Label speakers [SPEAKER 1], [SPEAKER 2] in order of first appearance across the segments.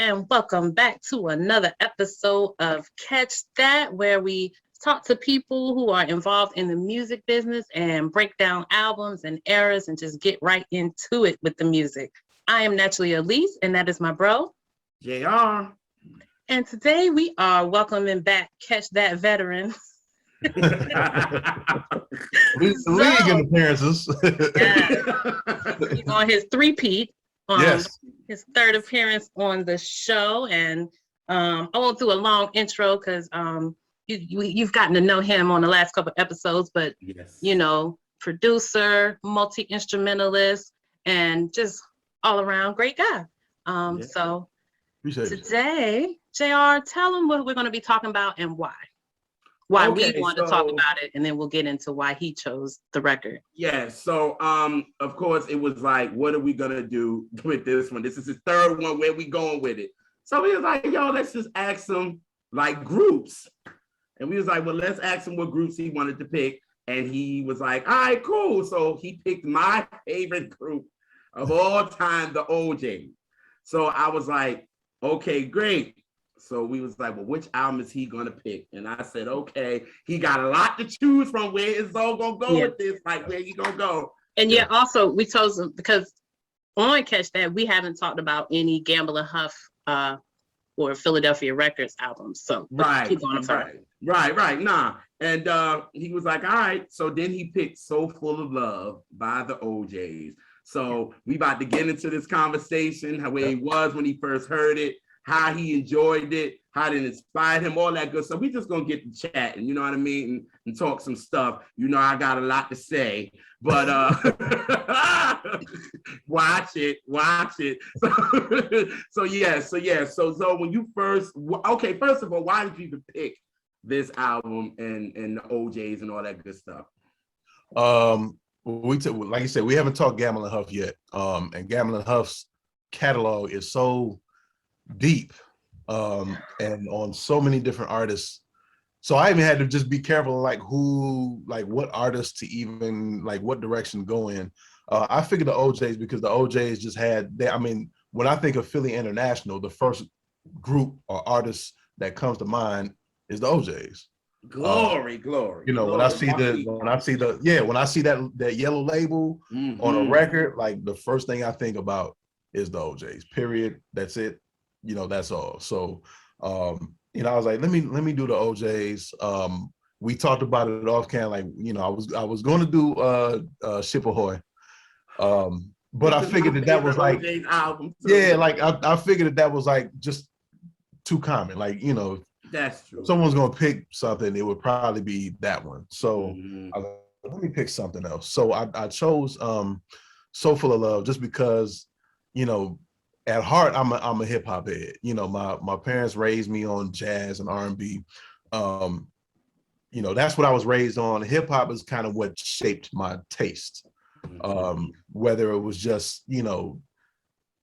[SPEAKER 1] and welcome back to another episode of Catch That, where we talk to people who are involved in the music business and break down albums and eras and just get right into it with the music. I am naturally Elise, and that is my bro,
[SPEAKER 2] JR.
[SPEAKER 1] And today we are welcoming back Catch That veteran.
[SPEAKER 3] League appearances.
[SPEAKER 1] Yeah. He's on his three-peat.
[SPEAKER 3] Yes.
[SPEAKER 1] His third appearance on the show, and I won't do a long intro because you've gotten to know him on the last couple episodes, but
[SPEAKER 2] yes,
[SPEAKER 1] you know, producer, multi-instrumentalist, and just all around great guy. So
[SPEAKER 3] appreciate
[SPEAKER 1] today, JR, tell him what we're going to be talking about and why. We want to talk about it, and then we'll get into why he chose the record.
[SPEAKER 2] Yeah, so of course it was like, what are we gonna do with this one? This is his third one. Where we going with it? So we was like, yo, let's just ask him like groups. And we was like, well, let's ask him what groups he wanted to pick. And he was like, all right, cool. So he picked my favorite group of all time, the OJs. So I was like, okay, great. So we was like, well, which album is he gonna pick? And I said, okay, he got a lot to choose from. Where is Zoe gonna go with this? Like, where you gonna go?
[SPEAKER 1] And also we chose him because on Catch That, we haven't talked about any Gamble and Huff or Philadelphia Records albums. So keep going. I'm sorry.
[SPEAKER 2] Right. Nah. And he was like, all right. So then he picked So Full of Love by the OJs. So we about to get into this conversation, how where he was when he first heard it, how he enjoyed it, how it inspired him, all that good stuff. We just gonna get to chatting, you know what I mean, and talk some stuff. You know, I got a lot to say, but watch it. So Zoe, when you first, first of all, why did you even pick this album and the OJs and all that good stuff?
[SPEAKER 3] Like you said, we haven't talked Gamble and Huff yet. And Gamble and Huff's catalog is so deep and on so many different artists, so I even had to just be careful what artists to even what direction go in. I figured the OJs because the OJs just had when I think of Philly International, the first group or artist that comes to mind is the OJs.
[SPEAKER 2] Glory.
[SPEAKER 3] You know, when I see that yellow label on a record, like the first thing I think about is the OJs. Period. That's it. You know, that's all. So, you know, I was like, let me do the OJs. We talked about it off cam, like, you know, I was going to do Ship Ahoy, but I figured that was like, album, so. Yeah, like I figured that was like just too common. Like, you know,
[SPEAKER 2] that's true.
[SPEAKER 3] Someone's gonna pick something, it would probably be that one. So I was like, let me pick something else. So I chose So Full of Love just because, you know, at heart, I'm a hip hop head. You know, my parents raised me on jazz and R&B. You know, that's what I was raised on. Hip hop is kind of what shaped my taste. Whether it was just, you know,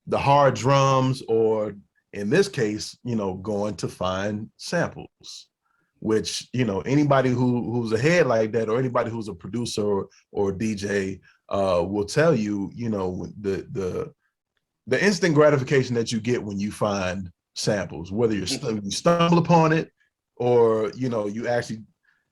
[SPEAKER 3] the hard drums or in this case, you know, going to find samples, which, you know, anybody who's a head like that or anybody who's a producer or DJ will tell you, you know, the instant gratification that you get when you find samples, whether you stumble upon it or, you know, you actually,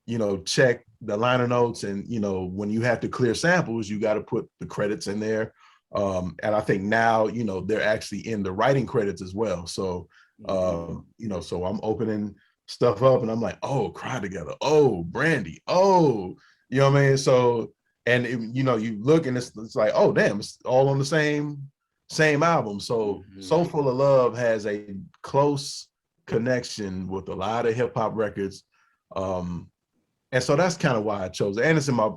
[SPEAKER 3] you know, check the liner notes and, you know, when you have to clear samples, you got to put the credits in there. And I think now, you know, they're actually in the writing credits as well. So, you know, so I'm opening stuff up and I'm like, oh, Cry Together. Oh, Brandy. Oh, you know what I mean? So, and you know, you look and it's like, oh, damn, it's all on the same album. So So Full of Love has a close connection with a lot of hip hop records. And so that's kind of why I chose it. And it's in my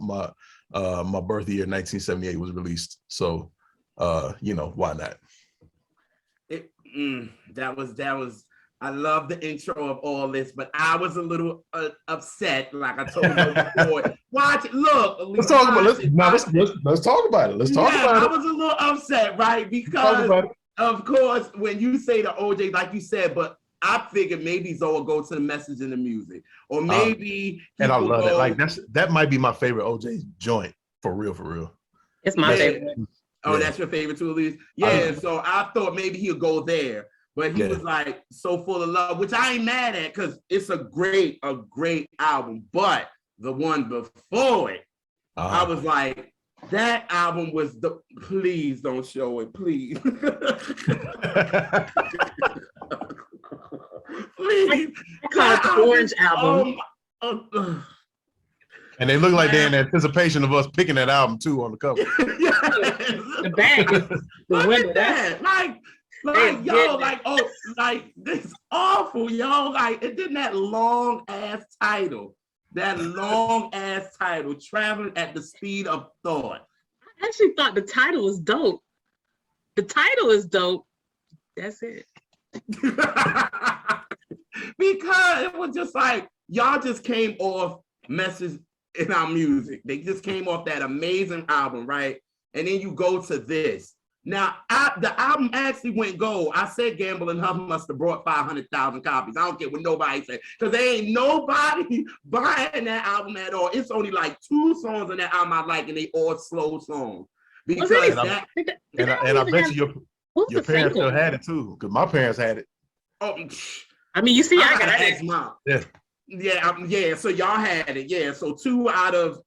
[SPEAKER 3] birth year, 1978 was released. So, you know, why not?
[SPEAKER 2] That was, I love the intro of all this, but I was a little upset, like I told you before. Watch it, look.
[SPEAKER 3] Let's talk about it. Let's talk about it.
[SPEAKER 2] I was a little upset, right? Because, of course, when you say the OJ, like you said, but I figured maybe Zoe will go to the message in the music, or maybe.
[SPEAKER 3] And I love it. Like that might be my favorite OJ joint for real.
[SPEAKER 1] It's my favorite.
[SPEAKER 2] Oh, that's your favorite too, Elise? Yeah, so I thought maybe he'll go there. But he was like So Full of Love, which I ain't mad at because it's a great album. But the one before it, I was like, that album was please don't show it, please. Please.
[SPEAKER 1] I call it the Orange album.
[SPEAKER 3] And they look like they're in anticipation of us picking that album too on the cover.
[SPEAKER 1] The bag is the window.
[SPEAKER 2] That. Like yo, like this awful, yo. Like it did that long ass title. Traveling at the Speed of Thought.
[SPEAKER 1] I actually thought the title was dope. The title is dope. That's it.
[SPEAKER 2] Because it was just like, y'all just came off Message in Our Music. They just came off that amazing album, right? And then you go to this. Now, the album actually went gold. I said Gamble and Huff must have brought 500,000 copies. I don't care what nobody said, because there ain't nobody buying that album at all. It's only like 2 songs on that album I like, and they all slow songs. Because I
[SPEAKER 3] bet you your parents still had it too, because my parents had it.
[SPEAKER 2] Oh,
[SPEAKER 1] I mean, you see, I got
[SPEAKER 2] it. Mom. Yeah. So y'all had it. Yeah. So 2 out of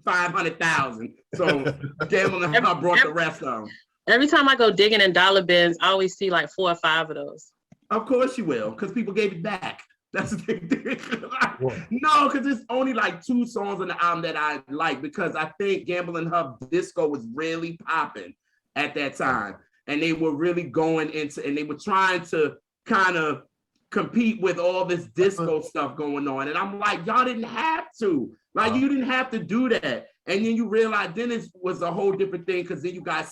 [SPEAKER 2] 500,000. So Gamble and Huff brought the rest of them.
[SPEAKER 1] Every time I go digging in dollar bins, I always see like 4 or 5 of those.
[SPEAKER 2] Of course you will, because people gave it back. That's what they did. No, because it's only like 2 songs on the album that I like, because I think Gamble and Huff disco was really popping at that time. And they were really going into, and they were trying to kind of compete with all this disco stuff going on. And I'm like, y'all didn't have to. Like, you didn't have to do that. And then you realize then it was a whole different thing, because then you got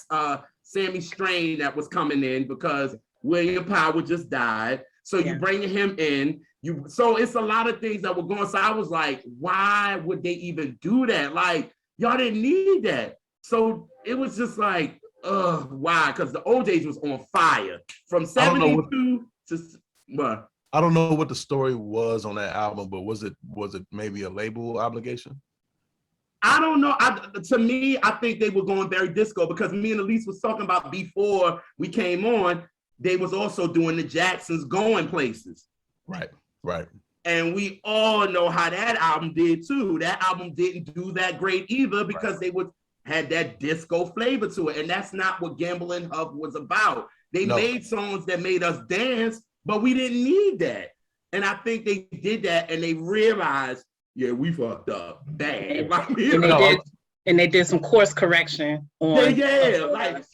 [SPEAKER 2] Sammy Strain that was coming in because William Powell just died. So you bringing him in. So it's a lot of things that were going. So I was like, why would they even do that? Like, y'all didn't need that. So it was just like, why? Because the OJs was on fire from 72 to what?
[SPEAKER 3] I don't know what the story was on that album, but was it maybe a label obligation?
[SPEAKER 2] I don't know. To me, I think they were going very disco, because me and Elise was talking about before we came on, they was also doing the Jacksons Going Places.
[SPEAKER 3] Right.
[SPEAKER 2] And we all know how that album did too. That album didn't do that great either, because they had that disco flavor to it. And that's not what Gamble and Huff was about. They made songs that made us dance, but we didn't need that. And I think they did that, and they realized, yeah, we fucked up bad.
[SPEAKER 1] And they did some course correction on.
[SPEAKER 2] Like,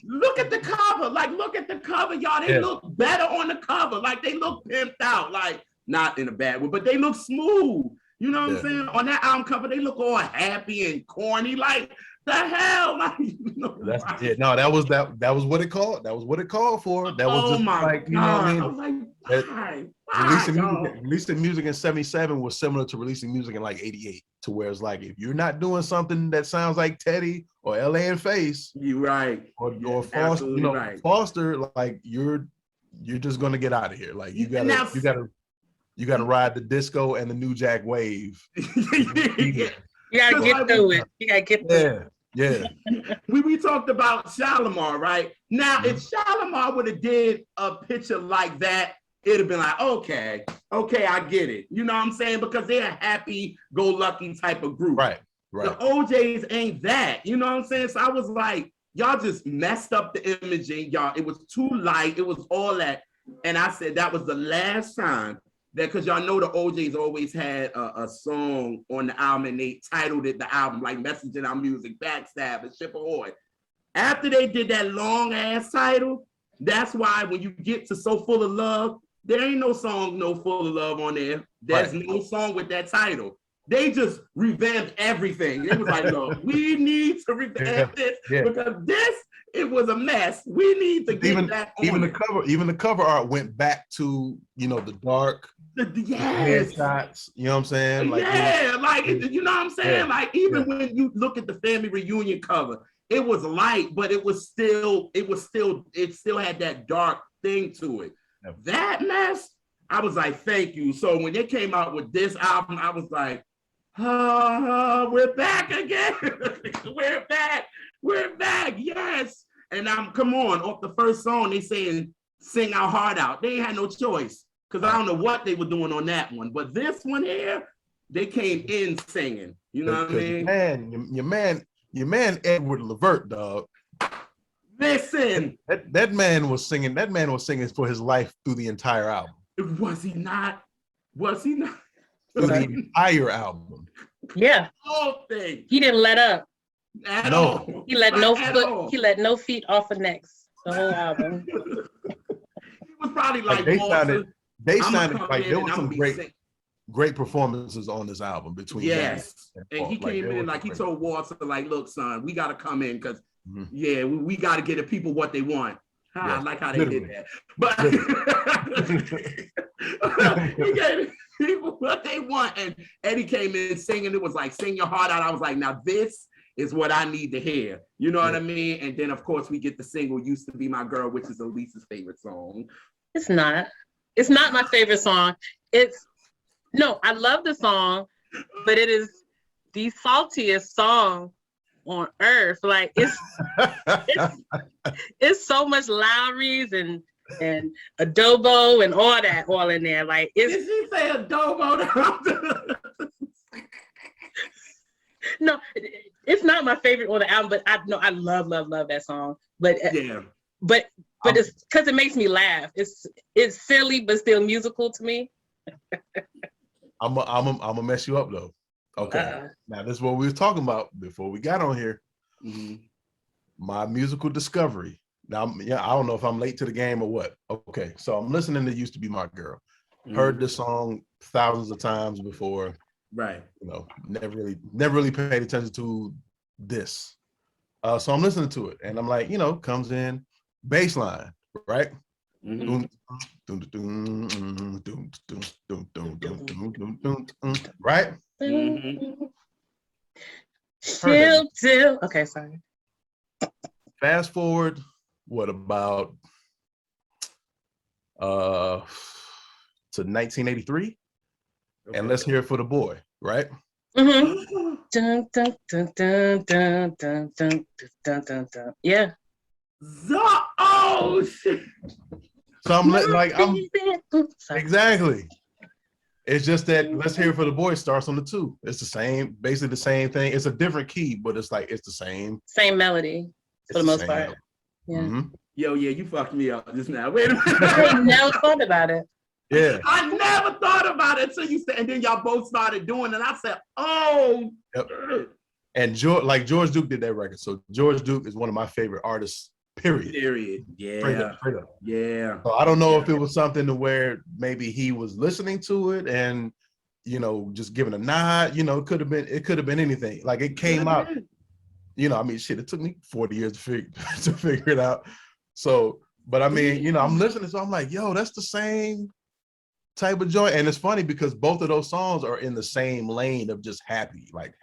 [SPEAKER 2] look at the cover. Like, look at the cover, y'all. They look better on the cover. Like, they look pimped out. Like, not in a bad way, but they look smooth. You know what I'm saying? On that album cover, they look all happy and corny. Like, the hell? Like,
[SPEAKER 3] that was what it called. That was what it called for. That was just like, you know what I mean?
[SPEAKER 2] I was like,
[SPEAKER 3] releasing music in 77 was similar to releasing music in like 88, to where it's like, if you're not doing something that sounds like Teddy or LA and Face,
[SPEAKER 2] you're right,
[SPEAKER 3] or Foster, Foster, like you're just gonna get out of here. Like you gotta ride the disco and the New Jack wave.
[SPEAKER 1] You gotta get through it. You gotta get through it.
[SPEAKER 3] Yeah.
[SPEAKER 2] we talked about Shalimar, right? Now, if Shalimar would have did a picture like that, it'd have been like, okay, I get it. You know what I'm saying? Because they're a happy-go-lucky type of group.
[SPEAKER 3] Right.
[SPEAKER 2] The OJs ain't that. You know what I'm saying? So I was like, y'all just messed up the imaging, y'all. It was too light. It was all that. And I said that was the last time that, because y'all know the OJs always had a song on the album, and they titled it the album, like Message in Our Music, Backstab, and Ship Ahoy. After they did that long-ass title, that's why when you get to So Full of Love, there ain't no song, No Full of Love on there. There's no song with that title. They just revamped everything. It was like, no, we need to revamp this because it was a mess. We need to get back on
[SPEAKER 3] even the cover art went back to, the dark headshots. You know what I'm saying?
[SPEAKER 2] Like, you know what I'm saying? Yeah. Like, even when you look at the family reunion cover, it was light, but it still had that dark thing to it. Yeah. That mess, I was like, thank you. So when they came out with this album, I was like, we're back again. We're back. Yes. And come on, off the first song, they saying sing our heart out. They ain't had no choice because I don't know what they were doing on that one. But this one here, they came in singing. You know what I mean?
[SPEAKER 3] Man, your man Edward Levert, dog.
[SPEAKER 2] Listen,
[SPEAKER 3] that man was singing. That man was singing for his life through the entire album.
[SPEAKER 2] Was he not? Was he not?
[SPEAKER 3] Through the entire album.
[SPEAKER 1] Yeah.
[SPEAKER 2] Whole thing.
[SPEAKER 1] He didn't let up.
[SPEAKER 2] At all.
[SPEAKER 1] He let
[SPEAKER 2] Not
[SPEAKER 1] no
[SPEAKER 2] at
[SPEAKER 1] foot.
[SPEAKER 2] all.
[SPEAKER 1] He let no feet off of necks. The whole album.
[SPEAKER 2] He was probably like
[SPEAKER 3] they
[SPEAKER 2] Walter,
[SPEAKER 3] sounded like there were some
[SPEAKER 2] great
[SPEAKER 3] performances on this album between.
[SPEAKER 2] Yes, and he
[SPEAKER 3] Paul.
[SPEAKER 2] came in like he told Walter, like, look, son, we got to come in because we got to get the people what they want. I like how they did that, but he gave people what they want, and Eddie came in singing. It was like sing your heart out. I was like, now this is what I need to hear. You know what I mean? And then of course we get the single "Used to Be My Girl," which is Elisa's favorite song.
[SPEAKER 1] It's not. It's not my favorite song. I love the song, but it is the saltiest song on earth. Like it's so much Lowry's and adobo and all that all in there. Like
[SPEAKER 2] Did she say adobo?
[SPEAKER 1] No, it's not my favorite on the album, but I love that song. But but it's because it makes me laugh. It's silly but still musical to me.
[SPEAKER 3] I'm gonna mess you up though. Okay. Now this is what we was talking about before we got on here. My musical discovery. Now, I don't know if I'm late to the game or what. Okay, so I'm listening to "Used to Be My Girl." Heard this song thousands of times before.
[SPEAKER 2] Right.
[SPEAKER 3] You know, never really paid attention to this. So I'm listening to it, and I'm like, comes in bass line, right? Right?
[SPEAKER 1] Chill. Okay, sorry.
[SPEAKER 3] Fast forward, what about to 1983? Okay. And let's hear it for the boy, right?
[SPEAKER 1] Dun, dun, dun, dun, dun, dun, dun, dun, dun, dun. Yeah.
[SPEAKER 2] Oh shit.
[SPEAKER 3] So I'm exactly. It's just that "Let's Hear It for the Boy" starts on the 2. It's the same, basically the same thing. It's a different key, but it's like it's the same
[SPEAKER 1] melody for the most part. Yeah.
[SPEAKER 2] Yo, you fucked me up just now. Wait a minute.
[SPEAKER 1] I never thought about it.
[SPEAKER 3] Yeah.
[SPEAKER 2] I never thought about it until you said, and then y'all both started doing it. And I said, oh.
[SPEAKER 3] Yep. And George Duke did that record. So George Duke is one of my favorite artists. Period. Yeah. Straight up.
[SPEAKER 2] Yeah.
[SPEAKER 3] So I don't know if it was something to where maybe he was listening to it and just giving a nod. It could have been anything. Like it came out. It took me 40 years to figure it out. So, but I mean, I'm listening, so I'm like, yo, that's the same type of joint. And it's funny because both of those songs are in the same lane of just happy, like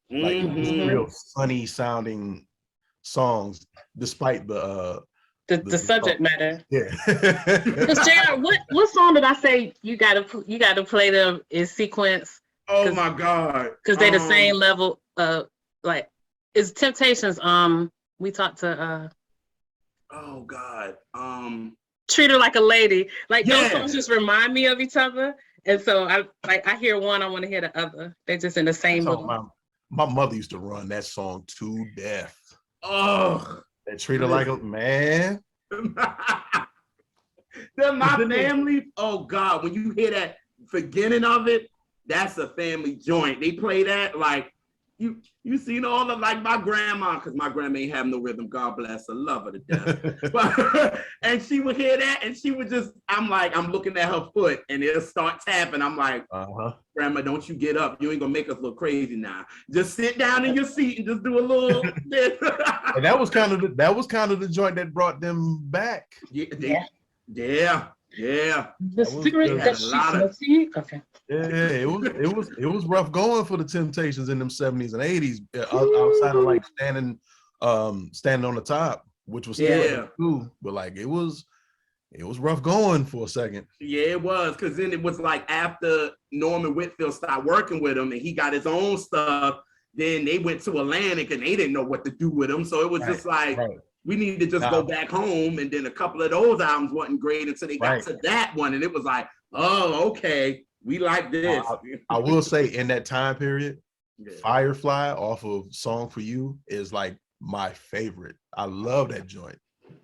[SPEAKER 3] real funny sounding songs, despite the
[SPEAKER 1] subject matter.
[SPEAKER 3] Yeah.
[SPEAKER 1] JR, what song did I say you gotta play them in sequence?
[SPEAKER 2] Oh my God.
[SPEAKER 1] Because they're the same level of like it's Temptations. We talked to
[SPEAKER 2] oh God.
[SPEAKER 1] Treat Her Like a Lady. Like those songs just remind me of each other. And so I hear one, I want to hear the other. They're just in the same little.
[SPEAKER 3] My mother used to run that song to death.
[SPEAKER 2] Oh,
[SPEAKER 3] they treat her like a man.
[SPEAKER 2] They're my family. Oh God, when you hear that beginning of it, that's a family joint. They play that like you seen all of like my grandma, because my grandma ain't have no rhythm. God bless her, love her to death. But, and she would hear that, and she would just. I'm looking at her foot, and it'll start tapping. I'm like, Grandma, don't you get up. You ain't gonna make us look crazy now. Just sit down in your seat and just do a little.
[SPEAKER 3] And that was kind of the joint that brought them back.
[SPEAKER 2] Yeah.
[SPEAKER 1] The cigarette that she smoked. Okay.
[SPEAKER 3] Yeah, it was rough going for the Temptations in them 70s and 80s. Outside of like standing on the top, which was still cool, but like it was rough going for a second.
[SPEAKER 2] Yeah, it was, because then it was like after Norman Whitfield stopped working with him and he got his own stuff. Then they went to Atlantic and they didn't know what to do with him. So it was just like, We need to just go back home. And then a couple of those albums wasn't great until they got to that one. And it was like, oh, okay, we like this.
[SPEAKER 3] I will say in that time period, Firefly off of Song for You is like my favorite. I love that joint.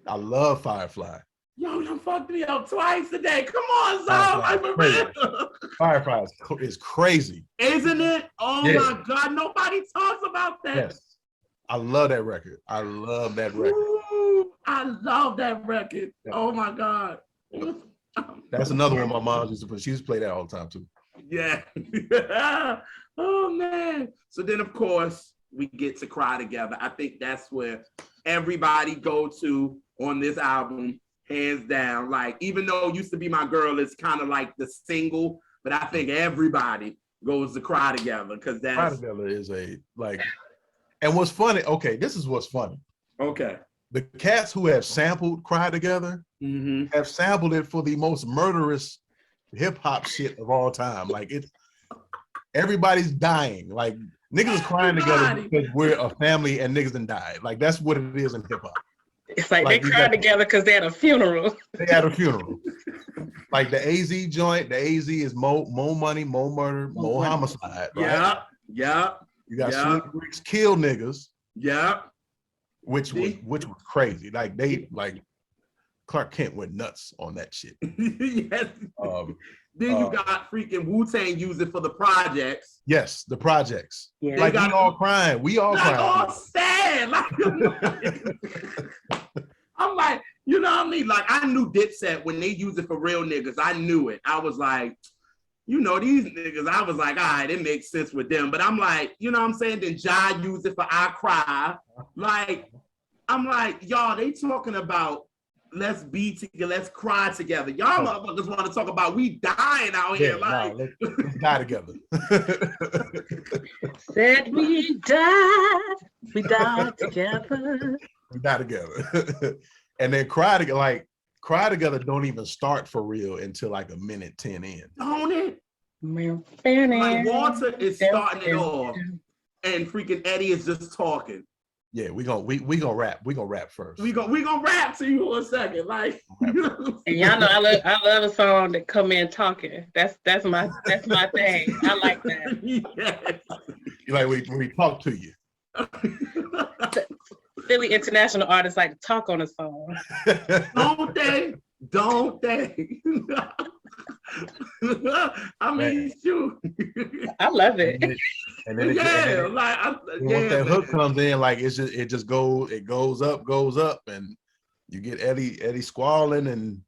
[SPEAKER 3] I love Firefly.
[SPEAKER 2] Yo, you fucked me up twice today. Come on, Zal.
[SPEAKER 3] Firefly is crazy.
[SPEAKER 2] Isn't it? Oh my God, nobody talks about that.
[SPEAKER 3] Yes. I love that record. I love that record.
[SPEAKER 2] Ooh, I love that record. Yeah. Oh my God.
[SPEAKER 3] That's another one my mom used to play. She used to play that all the time too.
[SPEAKER 2] Yeah. Oh man. So then of course we get to Cry Together. I think that's where everybody go to on this album, hands down. Like, even though Used to Be My Girl is kind of like the single, but I think everybody goes to Cry Together because that's
[SPEAKER 3] Cry Together is a like. And what's funny, okay, this is what's funny.
[SPEAKER 2] Okay.
[SPEAKER 3] The cats who have sampled Cry Together have sampled it for the most murderous hip hop shit of all time. Like, it's everybody's dying. Like, niggas is crying together because we're a family and niggas done died. Like, that's what it is in hip hop.
[SPEAKER 1] It's like they cried together because they had a funeral.
[SPEAKER 3] They had a funeral. Like the AZ joint, the AZ is more money, more murder, more homicide. Right?
[SPEAKER 2] Yeah.
[SPEAKER 3] You got Slick Rick's Kill Niggas.
[SPEAKER 2] Yeah.
[SPEAKER 3] Which was crazy. Like Clark Kent went nuts on that shit.
[SPEAKER 2] Yes. Then you got freaking Wu-Tang use it for the projects.
[SPEAKER 3] Yes, the projects.
[SPEAKER 1] Yeah.
[SPEAKER 3] Like we all crying. We all crying.
[SPEAKER 2] All sad. Like, I'm like, you know what I mean? Like, I knew Dipset when they use it for real niggas. I knew it. I was like, you know, these niggas, I was like, all right, it makes sense with them. But I'm like, you know what I'm saying? Then Ja used it for I Cry. Like, I'm like, y'all, they talking about let's be together, let's cry together. Y'all motherfuckers want to talk about we dying out here. Like,
[SPEAKER 3] let's die together.
[SPEAKER 1] Said we died together.
[SPEAKER 3] We die together. And then Cry Together don't even start for real until like a minute 10 in.
[SPEAKER 2] Don't it? Like Walter is starting it off and freaking Eddie is just talking.
[SPEAKER 3] Yeah, we gonna rap. We gonna rap first.
[SPEAKER 2] We gonna rap to you for a second, like.
[SPEAKER 1] And y'all know I love a song that come in talking. That's my thing. I like that.
[SPEAKER 2] Yes.
[SPEAKER 3] Like when we talk to you.
[SPEAKER 1] Philly international artists like to talk on a song.
[SPEAKER 2] Don't they? I mean, shoot.
[SPEAKER 1] I love it.
[SPEAKER 3] And then once that hook comes in, like it goes up, and you get Eddie squalling, and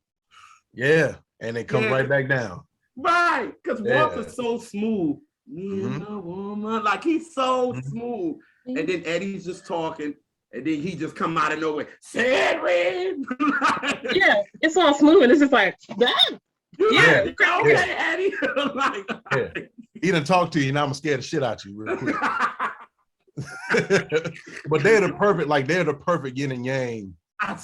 [SPEAKER 3] and it comes right back down.
[SPEAKER 2] Right, because Walter's so smooth. Woman, like he's so smooth, and then Eddie's just talking. And then he just come out of nowhere. Yeah,
[SPEAKER 1] it's all smooth, and it's just like that.
[SPEAKER 2] Okay, Eddie.
[SPEAKER 3] He done talk to you, and I'm scared the shit out you real quick. But they're the perfect yin and yang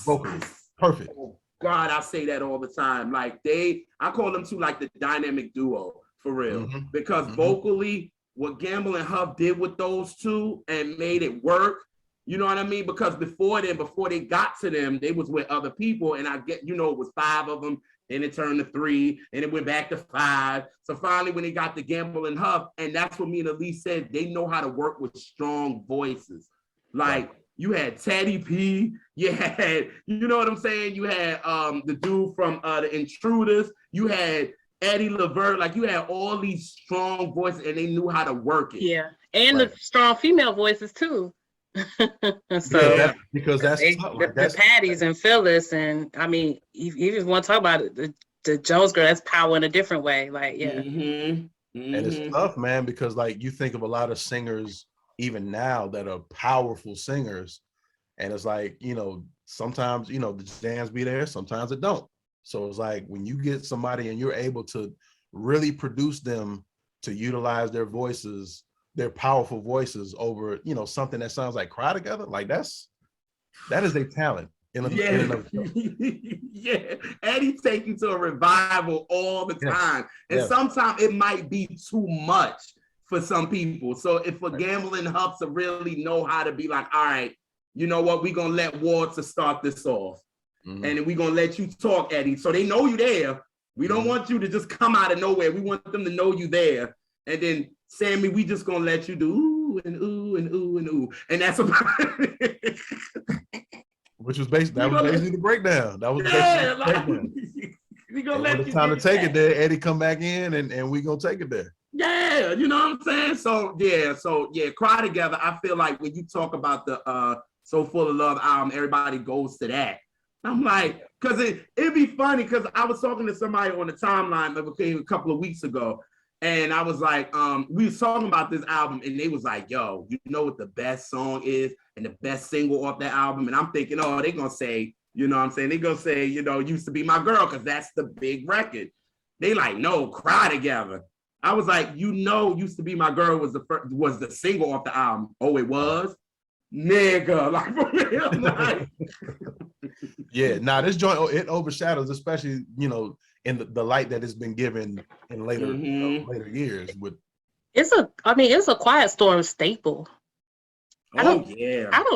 [SPEAKER 3] vocalists. Perfect.
[SPEAKER 2] Oh God, I say that all the time. Like I call them two like the dynamic duo for real, because vocally, what Gamble and Huff did with those two and made it work. You know what I mean? Because before they got to them, they was with other people, and it was 5 of them, then it turned to 3, and it went back to 5. So finally, when they got to Gamble and Huff, and that's what me and Elise said, they know how to work with strong voices. Like you had Teddy P, you had, you know what I'm saying? You had the dude from the Intruders, you had Eddie Levert, like you had all these strong voices, and they knew how to work it.
[SPEAKER 1] Yeah, and the strong female voices too.
[SPEAKER 3] Because that's
[SPEAKER 1] the Patties and Phyllis, and I mean, you just want to talk about it, the Jones Girl, that's power in a different way. Like,
[SPEAKER 3] and it's tough, man, because like you think of a lot of singers even now that are powerful singers, and it's like, sometimes the jams be there, sometimes it don't. So it's like when you get somebody and you're able to really produce them to utilize their voices, their powerful voices over, something that sounds like Cry Together, like that is a talent.
[SPEAKER 2] Yeah, Eddie take you to a revival all the time, and sometimes it might be too much for some people. So if for Gamble and Huff to really know how to be like, all right, you know what, we're gonna let Walter start this off.
[SPEAKER 3] Mhm.
[SPEAKER 2] And then we're gonna let you talk, Eddie. So they know you there. We don't want you to just come out of nowhere. We want them to know you there. And then Sammy, we just gonna let you do ooh and ooh and ooh and ooh. And that's about it.
[SPEAKER 3] Which was basically the breakdown. That was
[SPEAKER 2] Yeah,
[SPEAKER 3] basically the
[SPEAKER 2] like,
[SPEAKER 3] breakdown.
[SPEAKER 2] we gonna
[SPEAKER 3] And
[SPEAKER 2] let
[SPEAKER 3] when
[SPEAKER 2] you
[SPEAKER 3] it's time to
[SPEAKER 2] get
[SPEAKER 3] take
[SPEAKER 2] that.
[SPEAKER 3] it there, Eddie come back in and we gonna take it there.
[SPEAKER 2] Yeah, you know what I'm saying? So yeah, Cry Together. I feel like when you talk about the So Full of Love album, everybody goes to that. I'm like, because it'd be funny because I was talking to somebody on the timeline a couple of weeks ago, and I was like, we was talking about this album, and they was like, yo, you know what the best song is and the best single off that album? And I'm thinking, oh, they're gonna say, you know what I'm saying? They're gonna say, you know, Used to Be My Girl, because that's the big record. They like, no, Cry Together. I was like, you know, Used to Be My Girl was the single off the album. Oh, it was? Nigga, like for real, like.
[SPEAKER 3] Yeah, this joint, it overshadows, especially, you know, in the light that has been given in later later years. With
[SPEAKER 1] it's a Quiet Storm staple. I don't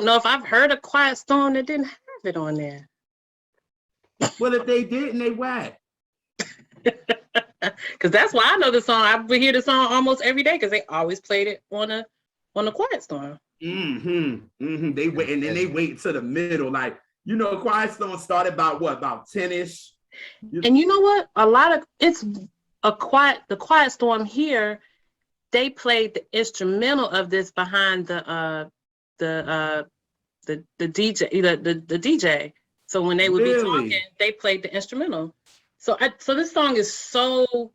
[SPEAKER 1] know if I've heard a Quiet Storm that didn't have it on there.
[SPEAKER 2] Well, if they didn't, they whack.
[SPEAKER 1] Because that's why I know the song. I hear the song almost every day because they always played it on a Quiet Storm.
[SPEAKER 2] They wait, and then they wait to the middle, like, you know, Quiet Storm started about 10-ish.
[SPEAKER 1] And you know what? The Quiet Storm here. They played the instrumental of this behind the DJ, the DJ. So when they would be talking, they played the instrumental. So this song is so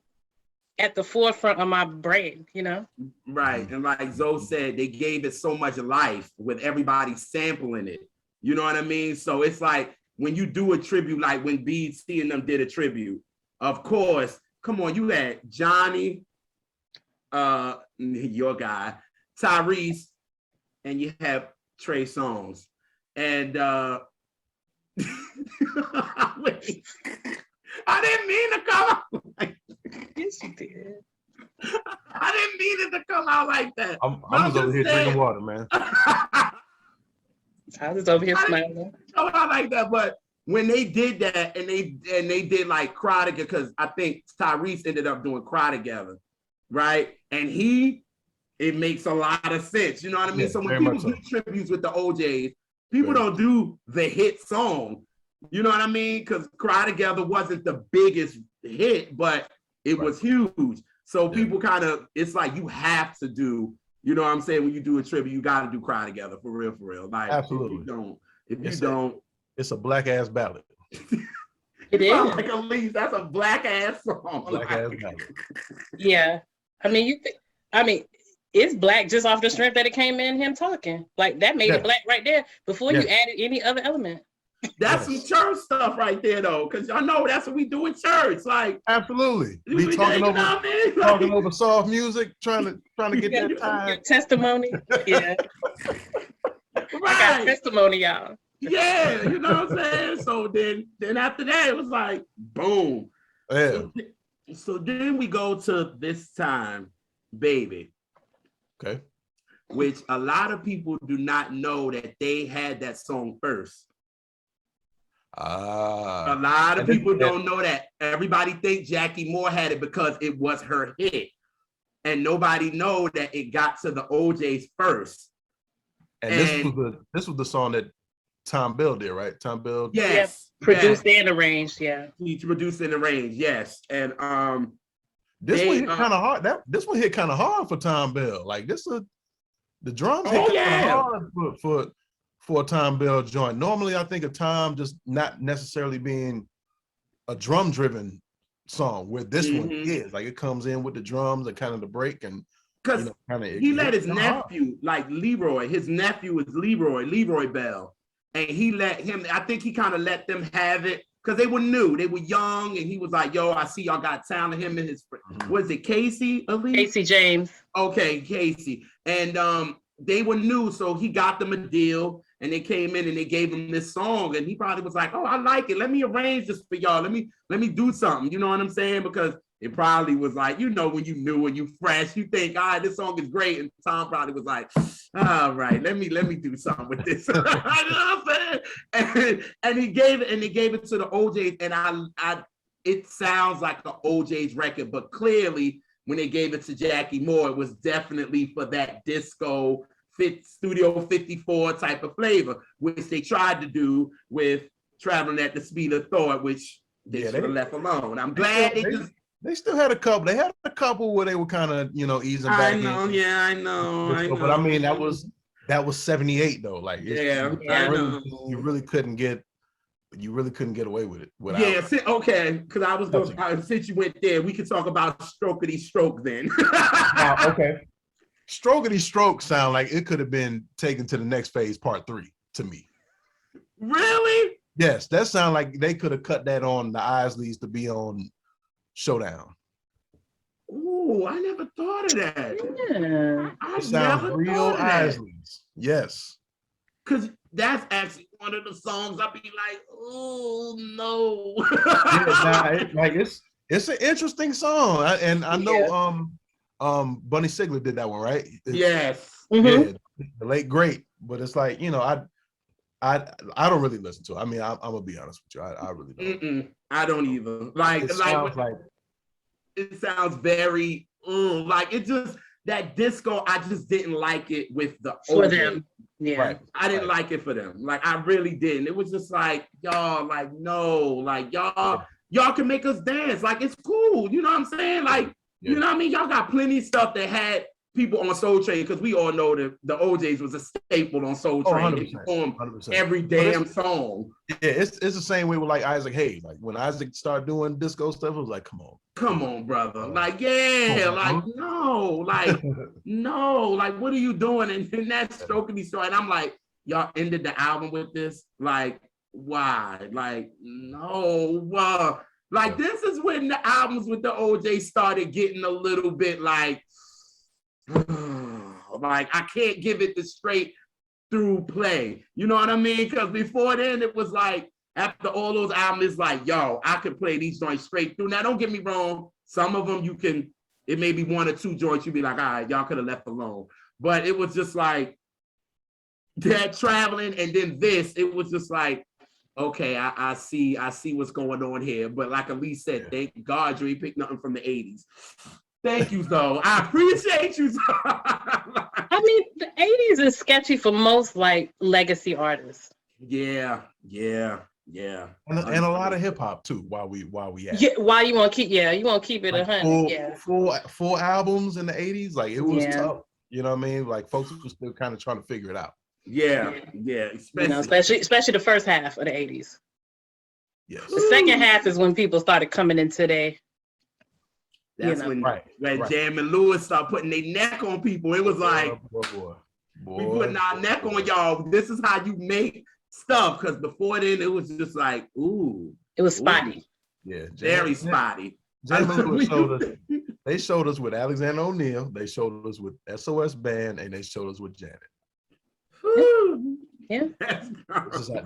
[SPEAKER 1] at the forefront of my brain, you know?
[SPEAKER 2] Right. And like Zoe said, they gave it so much life with everybody sampling it. You know what I mean? So it's like when you do a tribute, like when BT and them did a tribute, of course, come on, you had Johnny, your guy, Tyrese, and you have Trey Songz. And wait, I didn't mean to come out like that.
[SPEAKER 1] Yes, you did.
[SPEAKER 2] I didn't mean it to come out like that.
[SPEAKER 3] I'm just over here drinking water, man.
[SPEAKER 1] I was over here smiling.
[SPEAKER 2] Come out like that, but when they did that and they did like Cry Together, because I think Tyrese ended up doing Cry Together, right? And it makes a lot of sense. You know what I mean?
[SPEAKER 3] Yeah,
[SPEAKER 2] so when people do tributes with the OJs, people don't do the hit song. You know what I mean? Because Cry Together wasn't the biggest hit, but it was huge. So people kind of, it's like you have to do, you know what I'm saying? When you do a tribute, you got to do Cry Together for real. Like,
[SPEAKER 3] absolutely.
[SPEAKER 2] If you don't,
[SPEAKER 3] it's a black ass ballad.
[SPEAKER 1] It is.
[SPEAKER 2] Like at least that's a black ass song.
[SPEAKER 3] Black ass ballad.
[SPEAKER 1] Yeah. I mean, it's black just off the strength that it came in him talking. Like that made it black right there before you added any other element.
[SPEAKER 2] That's some church stuff right there, though, because I know that's what we do in church. Like,
[SPEAKER 3] absolutely, be talking over soft music, trying to get that time.
[SPEAKER 1] Your testimony, yeah. Right. I got testimony, y'all.
[SPEAKER 2] Yeah, you know what I'm saying. So then after that, it was like boom.
[SPEAKER 3] Yeah.
[SPEAKER 2] So then we go to This Time, Baby.
[SPEAKER 3] Okay.
[SPEAKER 2] Which a lot of people do not know that they had that song first. A lot of people don't know that. Everybody think Jackie Moore had it because it was her hit. And nobody know that it got to the OJs first.
[SPEAKER 3] And this was the song that Tom Bell did, right? Tom Bell.
[SPEAKER 2] Yes.
[SPEAKER 1] Produced and arranged, yeah.
[SPEAKER 2] He produced and arranged, yes. And
[SPEAKER 3] this one hit kind of hard. This one hit kind of hard for Tom Bell. Like the drums hit kind of hard for a Tom Bell joint. Normally, I think of Tom just not necessarily being a drum-driven song, where this one is. Like it comes in with the drums and kind of the break, and
[SPEAKER 2] because he let his nephew, like Leroy, his nephew is Leroy Bell, and he let him. I think he kind of let them have it because they were new, they were young, and he was like, "Yo, I see y'all got talent." Him and his was it Casey?
[SPEAKER 1] Casey James.
[SPEAKER 2] Okay, Casey, and they were new, so he got them a deal. And they came in and they gave him this song, and he probably was like, "Oh, I like it. Let me arrange this for y'all. Let me do something." You know what I'm saying? Because It probably was like, you know, when you new and you fresh, you think, all right, this song is great. And Tom probably was like, all right, let me do something with this. You know what I'm saying? And he gave it to the OJs. And it sounds like an OJ's record, but clearly when they gave it to Jackie Moore, it was definitely for that disco Studio 54 type of flavor, which they tried to do with Traveling at the Speed of Thought, which they should have left alone. I'm glad
[SPEAKER 3] they still had a couple. They had a couple where they were kind of, you know, easing back.
[SPEAKER 2] I know.
[SPEAKER 3] But I mean, that was 78 though. Like, you really couldn't get away with it.
[SPEAKER 2] Okay. Because I was going. Since you went there, we could talk about Strokety Stroke then.
[SPEAKER 3] Okay. Strokety Stroke sound like it could have been taken to the next phase, part 3, to me.
[SPEAKER 2] Really?
[SPEAKER 3] Yes, that sound like they could have cut that on the Isleys to be on Showdown.
[SPEAKER 2] Ooh, I never thought of that.
[SPEAKER 1] Yeah.
[SPEAKER 3] It sounds real Isleys. Yes.
[SPEAKER 2] Because that's actually one of the songs I'd be like, oh no.
[SPEAKER 3] It's an interesting song. And I know Bunny Sigler did that one, right?
[SPEAKER 2] Yes.
[SPEAKER 3] Yeah, the late great. But it's like, you know, I don't really listen to it. I mean, I'm gonna be honest with you. I really don't.
[SPEAKER 2] I don't either. It sounds very like it just that disco. I just didn't like it with the
[SPEAKER 1] for them. Yeah,
[SPEAKER 3] right.
[SPEAKER 2] I didn't like it for them. Like I really didn't. It was just like y'all, like no, like y'all can make us dance. Like it's cool. You know what I'm saying? Like you know what I mean? Y'all got plenty of stuff that had people on Soul Train, because we all know that the OJs was a staple on Soul Train. They performed every damn song.
[SPEAKER 3] Yeah, it's the same way with like Isaac Hayes. Like when Isaac started doing disco stuff, it was like, come on, brother. Like, no, like what are you doing? And that Strokety Stroke, and I'm like, y'all ended the album with this? Like, why? Like, no. Like this is when the albums with the OJ started getting a little bit like I can't give it the straight through play. You know what I mean? Because before then, it was like, after all those albums, it's like, yo, I could play these joints straight through. Now, don't get me wrong. Some of them it may be 1 or 2 joints, you'd be like, all right, y'all could have left alone. But it was just like, that Traveling, and then this, it was just like, okay, I see what's going on here. But like Elise said, thank God you ain't picked nothing from the 80s. Thank you, though. I appreciate you.
[SPEAKER 1] I mean, the 80s is sketchy for most like legacy artists.
[SPEAKER 2] Yeah.
[SPEAKER 3] And a lot of hip hop too. While we at.
[SPEAKER 1] Yeah, why you want to keep? Yeah, you want to keep it 100. Yeah,
[SPEAKER 3] full albums in the 80s. Like it was tough. You know what I mean? Like folks were still kind of trying to figure it out.
[SPEAKER 2] Yeah.
[SPEAKER 1] Especially the first half of the 80s.
[SPEAKER 3] Yes.
[SPEAKER 1] The second half is when people started coming in today.
[SPEAKER 2] That's when Jam and Lewis started putting their neck on people. It was like,
[SPEAKER 3] boy.
[SPEAKER 2] We putting our neck on y'all. This is how you make stuff. Because before then, it was just like, ooh.
[SPEAKER 1] It was spotty.
[SPEAKER 3] Yeah.
[SPEAKER 2] Very spotty.
[SPEAKER 3] Jam and Lewis they showed us with Alexander O'Neal. They showed us with SOS Band. And they showed us with Janet.
[SPEAKER 1] Yeah.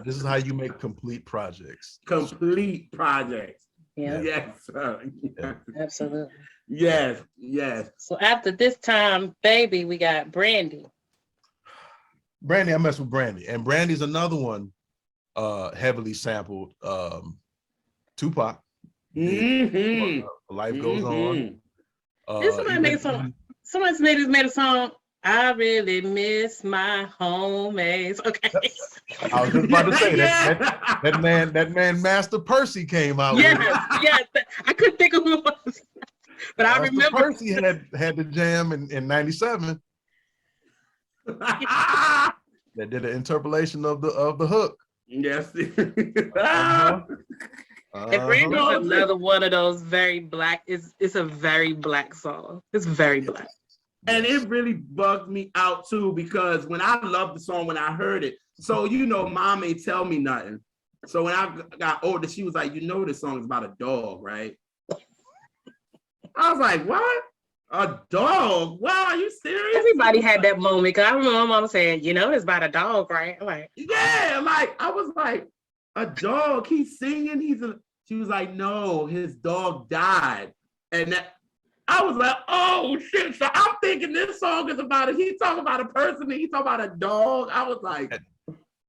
[SPEAKER 3] This is how you make complete projects.
[SPEAKER 2] Complete projects.
[SPEAKER 1] Yeah.
[SPEAKER 2] Yes.
[SPEAKER 1] Yeah. Absolutely.
[SPEAKER 2] Yes.
[SPEAKER 1] So after this time, baby, we got Brandy.
[SPEAKER 3] I mess with Brandy. And Brandy's another one heavily sampled Tupac. Life Goes On.
[SPEAKER 1] Somebody made a song. I really miss my homies. Okay.
[SPEAKER 3] I was just about to say that man Master Percy came out.
[SPEAKER 1] Yes. I couldn't think of who it was, but I remember
[SPEAKER 3] Percy had the jam in '97. That did an interpolation of the hook.
[SPEAKER 2] Yes.
[SPEAKER 1] And Brandy's another one of those very black. It's a very black song. It's very black.
[SPEAKER 2] And it really bugged me out too, because when I loved the song when I heard it, so Mom ain't tell me nothing. So when I got older, she was like, this song is about a dog, right? I was like, what? A dog? Wow, are you serious?
[SPEAKER 1] Everybody had that moment, because I remember my mom saying, it's about a dog, right? I'm like,
[SPEAKER 2] yeah, like I was like, a dog, he's singing, she was like, no, his dog died. And that I was like, oh shit. So I'm thinking this song is about it. He talking about a person, and he talking about a dog. I was like,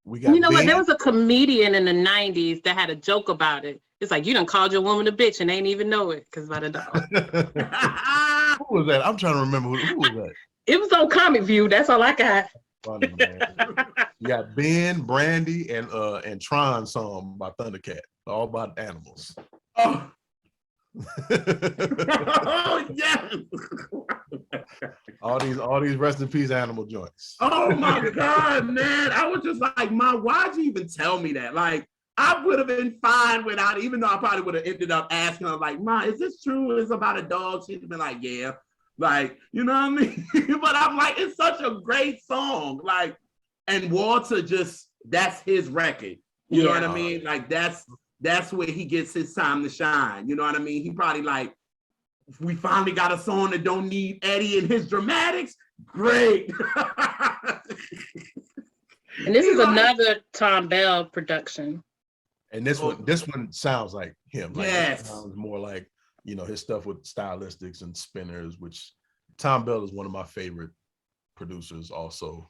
[SPEAKER 3] we got
[SPEAKER 1] you know what?
[SPEAKER 3] Ben.
[SPEAKER 1] There was a comedian in the 90s that had a joke about it. It's like, you done called your woman a bitch and ain't even know it because about a dog.
[SPEAKER 3] Who was that? I'm trying to remember who was that.
[SPEAKER 1] It was on Comic View. That's all I got.
[SPEAKER 3] Funny, man. You got Ben, Brandy, and Tron song by Thundercat, all about animals.
[SPEAKER 2] oh, oh yes.
[SPEAKER 3] all these rest in peace animal joints.
[SPEAKER 2] Oh my God, man. I was just like, Mom, why'd you even tell me that? Like, I would have been fine without it, even though I probably would have ended up asking her, like, Ma, is this true? It's about a dog. She'd have been like, yeah. Like, you know what I mean? But I'm like, it's such a great song. Like, and Walter just, that's his record. You know what I mean? Like, that's where he gets his time to shine. You know what I mean? He probably like, we finally got a song that don't need Eddie and his dramatics. Great.
[SPEAKER 1] And this is another Tom Bell production.
[SPEAKER 3] And this one sounds like him. Like,
[SPEAKER 2] yes.
[SPEAKER 3] It sounds more like, you know, his stuff with stylistics and spinners, which Tom Bell is one of my favorite producers also.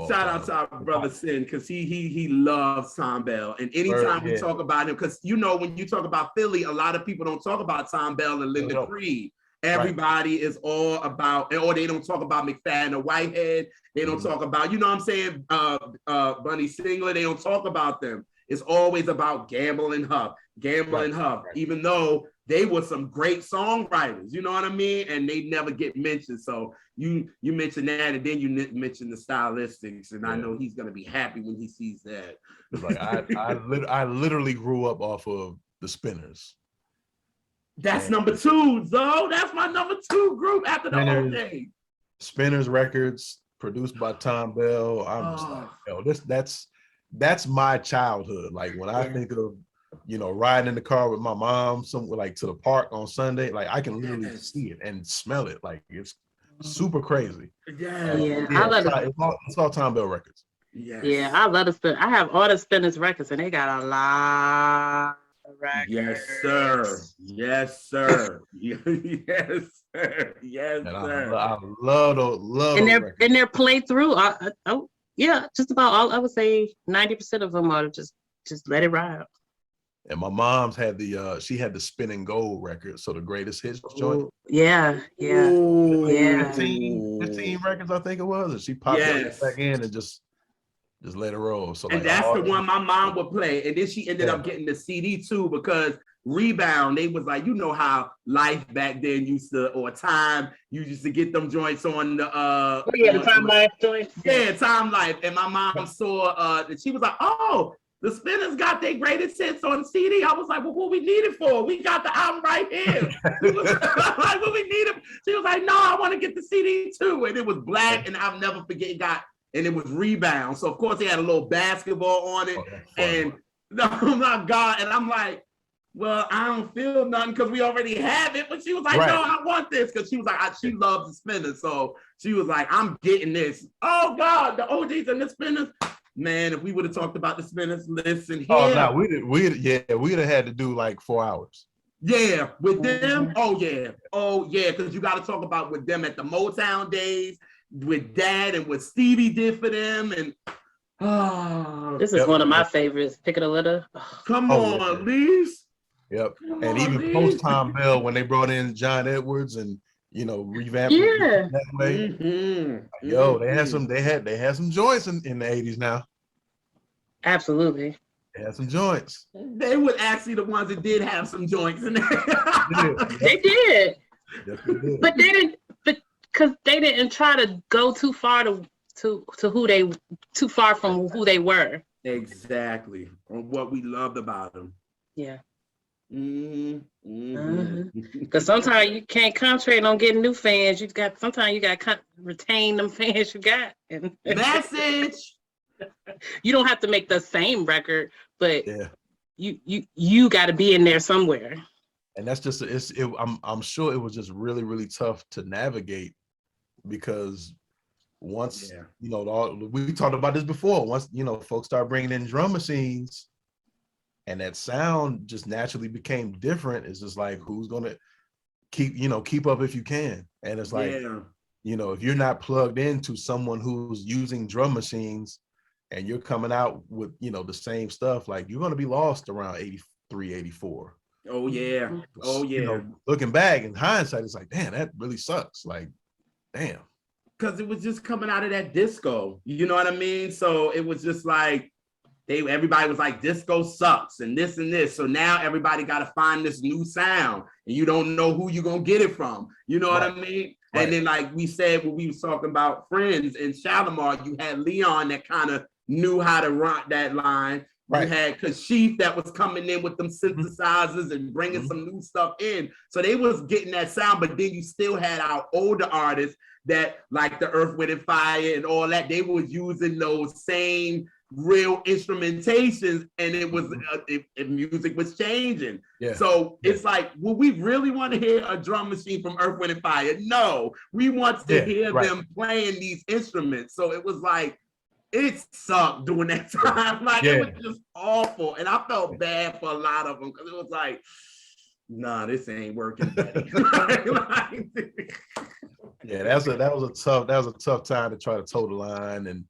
[SPEAKER 2] Shout out to our brother Sin, because he loves Tom Bell. And anytime we talk about him, because you know, when you talk about Philly, a lot of people don't talk about Tom Bell and Linda Creed. Everybody is all about, or they don't talk about McFadden or Whitehead. They don't talk about, you know what I'm saying, Bunny Singler. They don't talk about them. It's always about Gamble and Huff, even though they were some great songwriters, you know what I mean? And they never get mentioned. So you mentioned that, and then you mentioned the stylistics, and I know he's gonna be happy when he sees that.
[SPEAKER 3] Like I literally grew up off of the Spinners.
[SPEAKER 2] That's number two, Zoe. That's my number two group after the OJ.
[SPEAKER 3] Spinners records produced by Tom Bell. I'm just like, yo, that's my childhood. Like when I think of, you know, riding in the car with my mom somewhere like to the park on Sunday, like I can literally see it and smell it. Like it's super crazy. It's all Tom Bell records.
[SPEAKER 2] Yes.
[SPEAKER 1] Yeah, I love the spin. I have all the Spinners records, and they got a lot of records.
[SPEAKER 2] Yes, sir. Yes, sir. Yes, sir. Yes, sir.
[SPEAKER 3] I love those.
[SPEAKER 1] And they're played through. Yeah, just about all. I would say 90% of them are just let it ride.
[SPEAKER 3] And my mom's had she had the Spin and Gold record, so the greatest hits joint.
[SPEAKER 1] Yeah.
[SPEAKER 3] 15 records, I think it was, and she popped it back in and just let it roll. So,
[SPEAKER 2] and that's the one my mom would play, and then she ended up getting the CD too, because Rebound, they was like, you know how Life back then used to, or Time, you used to get them joints on the
[SPEAKER 1] the Time Life joints.
[SPEAKER 2] Yeah, Time Life. And my mom saw that, she was like, oh, the Spinners got their greatest hits on CD. I was like, well, what we need it for? We got the album right here. Like, what we need it? She was like, no, I want to get the CD too. And it was black, and I'll never forget, and it was Rebound. So of course they had a little basketball on it. And oh my God. And I'm like, well, I don't feel nothing because we already have it. But she was like, no, I want this, because she was like, she loves the Spinners. So she was like, I'm getting this. Oh God, the OGs and the Spinners. Man, if we would have talked about the Spinners, listen here.
[SPEAKER 3] Oh no, we'd have had to do like 4 hours.
[SPEAKER 2] Yeah, with them. Oh yeah, because you got to talk about with them at the Motown days, with Dad and what Stevie did for them, and
[SPEAKER 1] this is one of my favorites. Pick it a litter.
[SPEAKER 2] Come on, Lise.
[SPEAKER 3] Yep, and even post Tom Bell when they brought in John Edwards and, you know, revamped it that way. Yo, they had some joints in the 80s now.
[SPEAKER 1] Absolutely.
[SPEAKER 3] They had some joints.
[SPEAKER 2] They were actually the ones that did have some joints in there.
[SPEAKER 1] They did.
[SPEAKER 3] Yes, they did.
[SPEAKER 1] But they didn't, because they didn't try to go too far too far from who they were.
[SPEAKER 2] Exactly. On what we loved about them.
[SPEAKER 1] Yeah. Because sometimes you can't concentrate on getting new fans. Sometimes you got to retain them fans you got.
[SPEAKER 2] Message.
[SPEAKER 1] You don't have to make the same record, but you got to be in there somewhere.
[SPEAKER 3] And that's just I'm sure it was just really, really tough to navigate, because once you know, we talked about this before. Once, you know, folks start bringing in drum machines, and that sound just naturally became different. It's just like, who's gonna, keep up if you can. And it's like, if you're not plugged into someone who's using drum machines and you're coming out with, the same stuff, like you're going to be lost around 83, 84.
[SPEAKER 2] Oh yeah. Oh yeah.
[SPEAKER 3] Looking back in hindsight, it's like, damn, that really sucks. Like, damn.
[SPEAKER 2] Because it was just coming out of that disco. You know what I mean? So it was just like, everybody was like, disco sucks and this and this. So now everybody got to find this new sound and you don't know who you're going to get it from. You know what I mean? Right. And then like we said, when we was talking about Friends and Shalimar, you had Leon that kind of knew how to rock that line. Right. You had Kashif that was coming in with them synthesizers and bringing some new stuff in. So they was getting that sound, but then you still had our older artists that like the Earth, Wind and Fire and all that. They were using those same real instrumentations, and it was music was changing. So it's like, will we really want to hear a drum machine from Earth, Wind and Fire? No, we want to hear them playing these instruments. So it was like, it sucked during that time. Like it was just awful, and I felt bad for a lot of them because it was like, nah, this ain't working.
[SPEAKER 3] Yeah, that was a tough time to try to toe the line and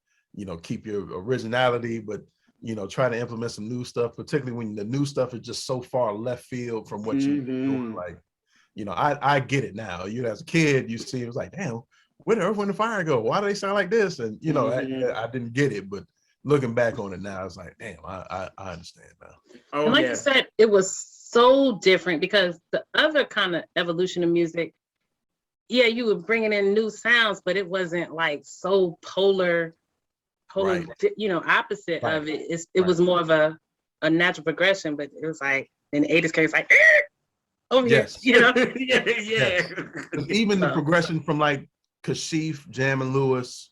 [SPEAKER 3] keep your originality, but try to implement some new stuff, particularly when the new stuff is just so far left field from what you're doing. Like, I get it now. As a kid, you see it was like, damn, where did Earth, Wind and Fire go? Why do they sound like this? And I didn't get it, but looking back on it now, it's like, damn, I understand now.
[SPEAKER 1] Oh, and like you said, it was so different because the other kind of evolution of music, you were bringing in new sounds, but it wasn't like so polar, opposite of it. It was more of a natural progression, but it was like in the 80s, it's like, over here,
[SPEAKER 3] Even the progression from like Kashif, Jam and Lewis,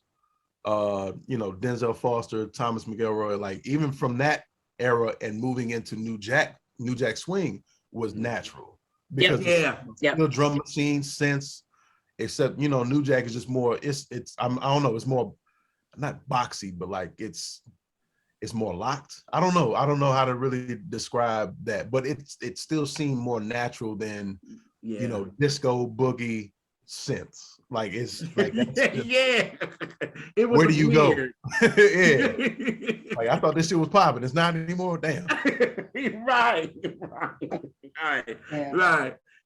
[SPEAKER 3] Denzel Foster, Thomas McElroy, like even from that era and moving into New Jack Swing was natural because the drum machine sense, except New Jack is just more. I don't know. It's more not boxy, but like it's more locked. I don't know how to really describe that, but it still seemed more natural than disco boogie synths. Like it's like
[SPEAKER 2] it was.
[SPEAKER 3] Where do you go? Like I thought this shit was popping. It's not anymore. Damn.
[SPEAKER 2] Right.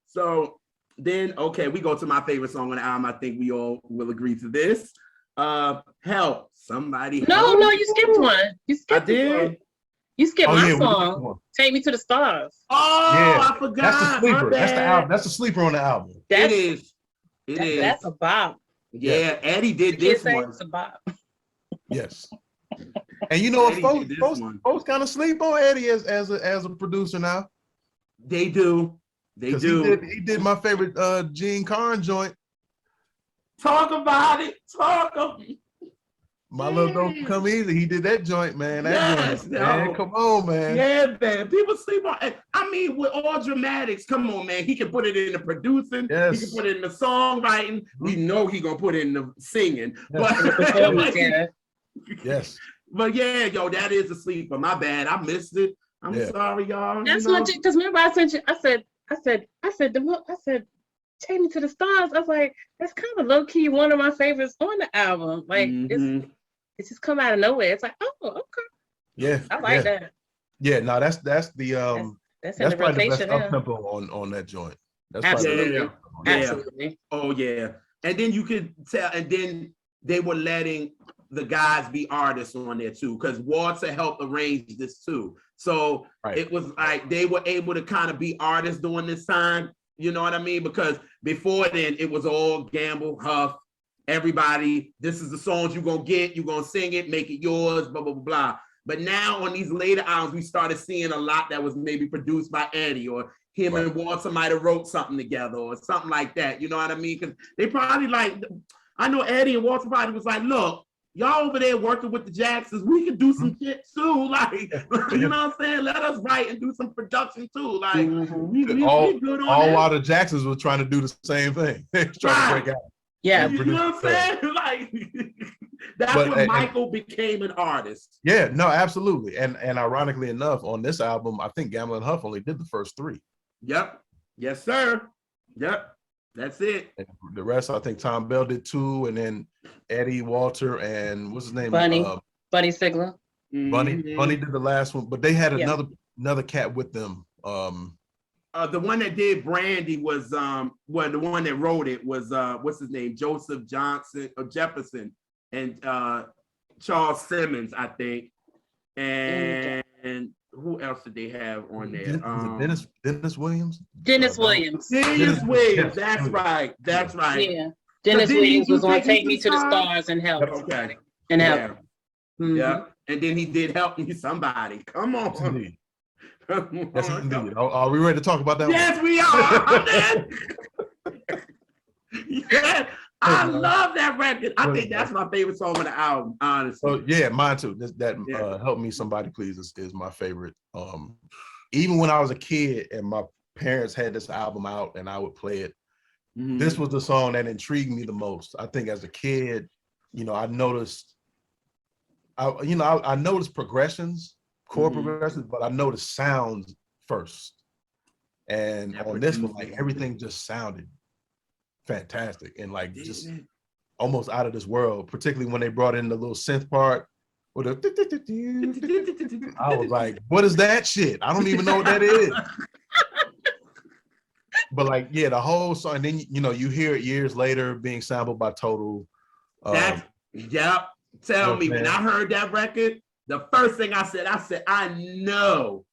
[SPEAKER 2] So then, we go to my favorite song on the album. I think we all will agree to this. Help somebody.
[SPEAKER 1] No, you skipped one.
[SPEAKER 2] I did.
[SPEAKER 1] One. You skipped my song. Take Me to the Stars.
[SPEAKER 2] Oh, I forgot.
[SPEAKER 3] That's the sleeper. That's the album. That's the sleeper on the album.
[SPEAKER 2] It is.
[SPEAKER 1] That's a bop.
[SPEAKER 2] Yeah, Eddie did this one.
[SPEAKER 1] It's a bop.
[SPEAKER 3] Yes. And folks kind of sleep on Eddie as a producer now.
[SPEAKER 2] They do. They do.
[SPEAKER 3] He did my favorite Gene Carn joint.
[SPEAKER 2] Talk about it.
[SPEAKER 3] My Love Don't Come Easy. He did that joint, man. Man, come on, man.
[SPEAKER 2] Yeah, man. People sleep on it. I mean, with all dramatics, come on, man. He can put it in the producing. Yes. He can put it in the songwriting. We know he gonna put it in the singing.
[SPEAKER 3] Yes. Yes.
[SPEAKER 2] But that is a sleeper. My bad. I missed it. I'm sorry, y'all.
[SPEAKER 1] That's what, because remember I sent you. I said, Take Me to the Stars. I was like, that's kind of low key one of my favorites on the album. Like it's just come out of nowhere. It's like, oh, okay.
[SPEAKER 3] Yeah,
[SPEAKER 1] I like that.
[SPEAKER 3] Yeah, no, that's the
[SPEAKER 1] that's
[SPEAKER 3] probably the best up tempo on that joint. That's
[SPEAKER 1] absolutely. Absolutely.
[SPEAKER 2] Oh yeah, and then you could tell, and then they were letting the guys be artists on there too, because Walter helped arrange this too. So it was like they were able to kind of be artists during this time. You know what I mean? Because before then, it was all Gamble, Huff, everybody. This is the songs you're going to get. You're going to sing it, make it yours, blah, blah, blah, blah. But now on these later albums, we started seeing a lot that was maybe produced by Eddie, or him and Walter might have wrote something together or something like that. You know what I mean? Because they probably I know Eddie and Walter probably was like, look, y'all over there working with the Jacksons, we can do some shit too. Like, you know what I'm saying? Let us write and do some production too. Like, we good on that.
[SPEAKER 3] While the Jacksons were trying to do the same thing. Trying to break out.
[SPEAKER 1] Yeah.
[SPEAKER 2] You know what I'm saying? Like, that's when Michael became an artist.
[SPEAKER 3] Yeah, no, absolutely. And ironically enough, on this album, I think Gamble and Huff only did the first three.
[SPEAKER 2] Yep. Yes, sir. Yep, that's it.
[SPEAKER 3] And the rest, I think Tom Bell did 2, and then Eddie Walter and what's his name?
[SPEAKER 1] Bunny Sigler.
[SPEAKER 3] Bunny did the last one, but they had
[SPEAKER 1] Yeah.
[SPEAKER 3] another cat with them.
[SPEAKER 2] The one that did Brandy was the one that wrote it was what's his name? Joseph Johnson or Jefferson and Charles Simmons, I think. And who else did they have on there?
[SPEAKER 3] Dennis Williams.
[SPEAKER 1] Dennis Williams.
[SPEAKER 2] Dennis Williams. That's right. That's right.
[SPEAKER 1] Yeah. Dennis Williams was on Take Me to the Stars and Help.
[SPEAKER 2] Okay.
[SPEAKER 1] And Help.
[SPEAKER 2] Yeah.
[SPEAKER 1] Mm-hmm.
[SPEAKER 2] Yeah. And then he did Help Me Somebody. Come on.
[SPEAKER 3] Yes, indeed. Are we ready to talk about that?
[SPEAKER 2] Yes, we are. Yeah, I love that record. I think that's my favorite song on the album, honestly.
[SPEAKER 3] So yeah, mine too. Help Me Somebody Please is my favorite. Even when I was a kid and my parents had this album out and I would play it, this was the song that intrigued me the most. I think as a kid, I noticed progressions, chord progressions, but I noticed sounds first. And on this one, like everything just sounded fantastic and like just almost out of this world, particularly when they brought in the little synth part. I was like, what is that shit? I don't even know what that is. But like, yeah, the whole song, and then you hear it years later being sampled by Total.
[SPEAKER 2] Yep. Tell me, when I heard that record, the first thing I said, I know